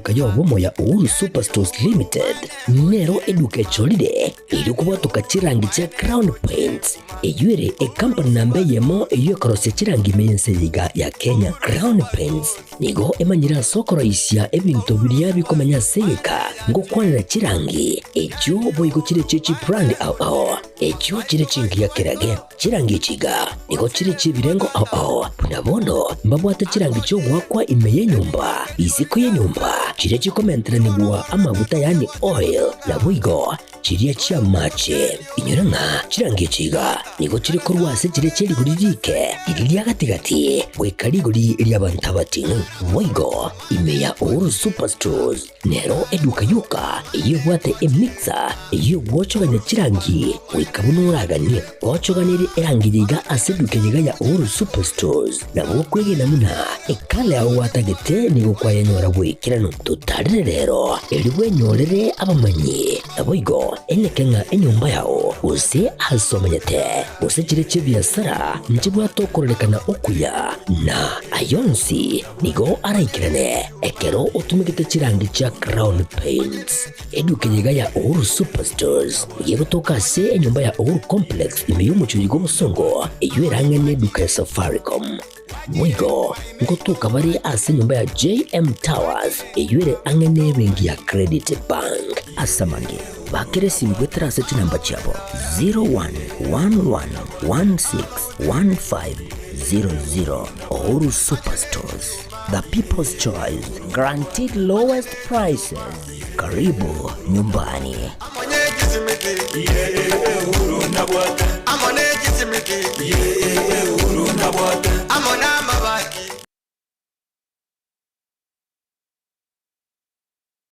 eduka yobomo ya Uhuru Superstores Limited nero eduka cholide ili kubatuka chirangi cha Crown Paints eyuere company nambe yemo eyokorose chirangi mense yiga ya Kenya. Crown Paints nigo emanyira sokoro isya ebintu biria bikomanya seka ngo kwanira chirangi echo boigo chire chechi brand ao echo chire chingi ya kirage chirangi chiga nigo chire chibirengo ao punabondo mbabwate chirangi cyo gwakwa imeye nyumba iziko ye nyumba chire chikomentera nibwa amavuta yani oil na buigo chiriya chia mache inyoranga chirangi chiga nigo chire korwase chire cheri guririke iriya gatigati wekarigori iriya bantabati buigo imeya Uhuru Superstores nero eduka yuka iyo bwate emixer iyo gwochoganya chirangi wekabunuragani gwochoganire erangiriga aseduke yiga ya Uhuru Superstores na bokwege namuna ekale aho watagete nigo kwayanyora gwikirano tutarire rero eriwe nyorere abamanyi naboigo enekenga enyumba yao use asomanyete use chire chibiasara nchibwa tokorekana okuya na ayonsi nigo araikirane ekero utumikite chirangi cha Crown Paints eduke yiga ya Uhuru Superstores yego toka se enyumba ya Uhuru Complex imeyumucho yigo musongo eyuerangene duka ya Safaricom Mwigo ngotuka bari ase nyumba ya JM Towers eyuere angene bengi ya Credit Bank asamange bakere simbwetera seti namba chabo 0111161500 Uhuru Superstores, the people's choice, guaranteed lowest prices. Karibu nyumbani. Uhuru na bwata.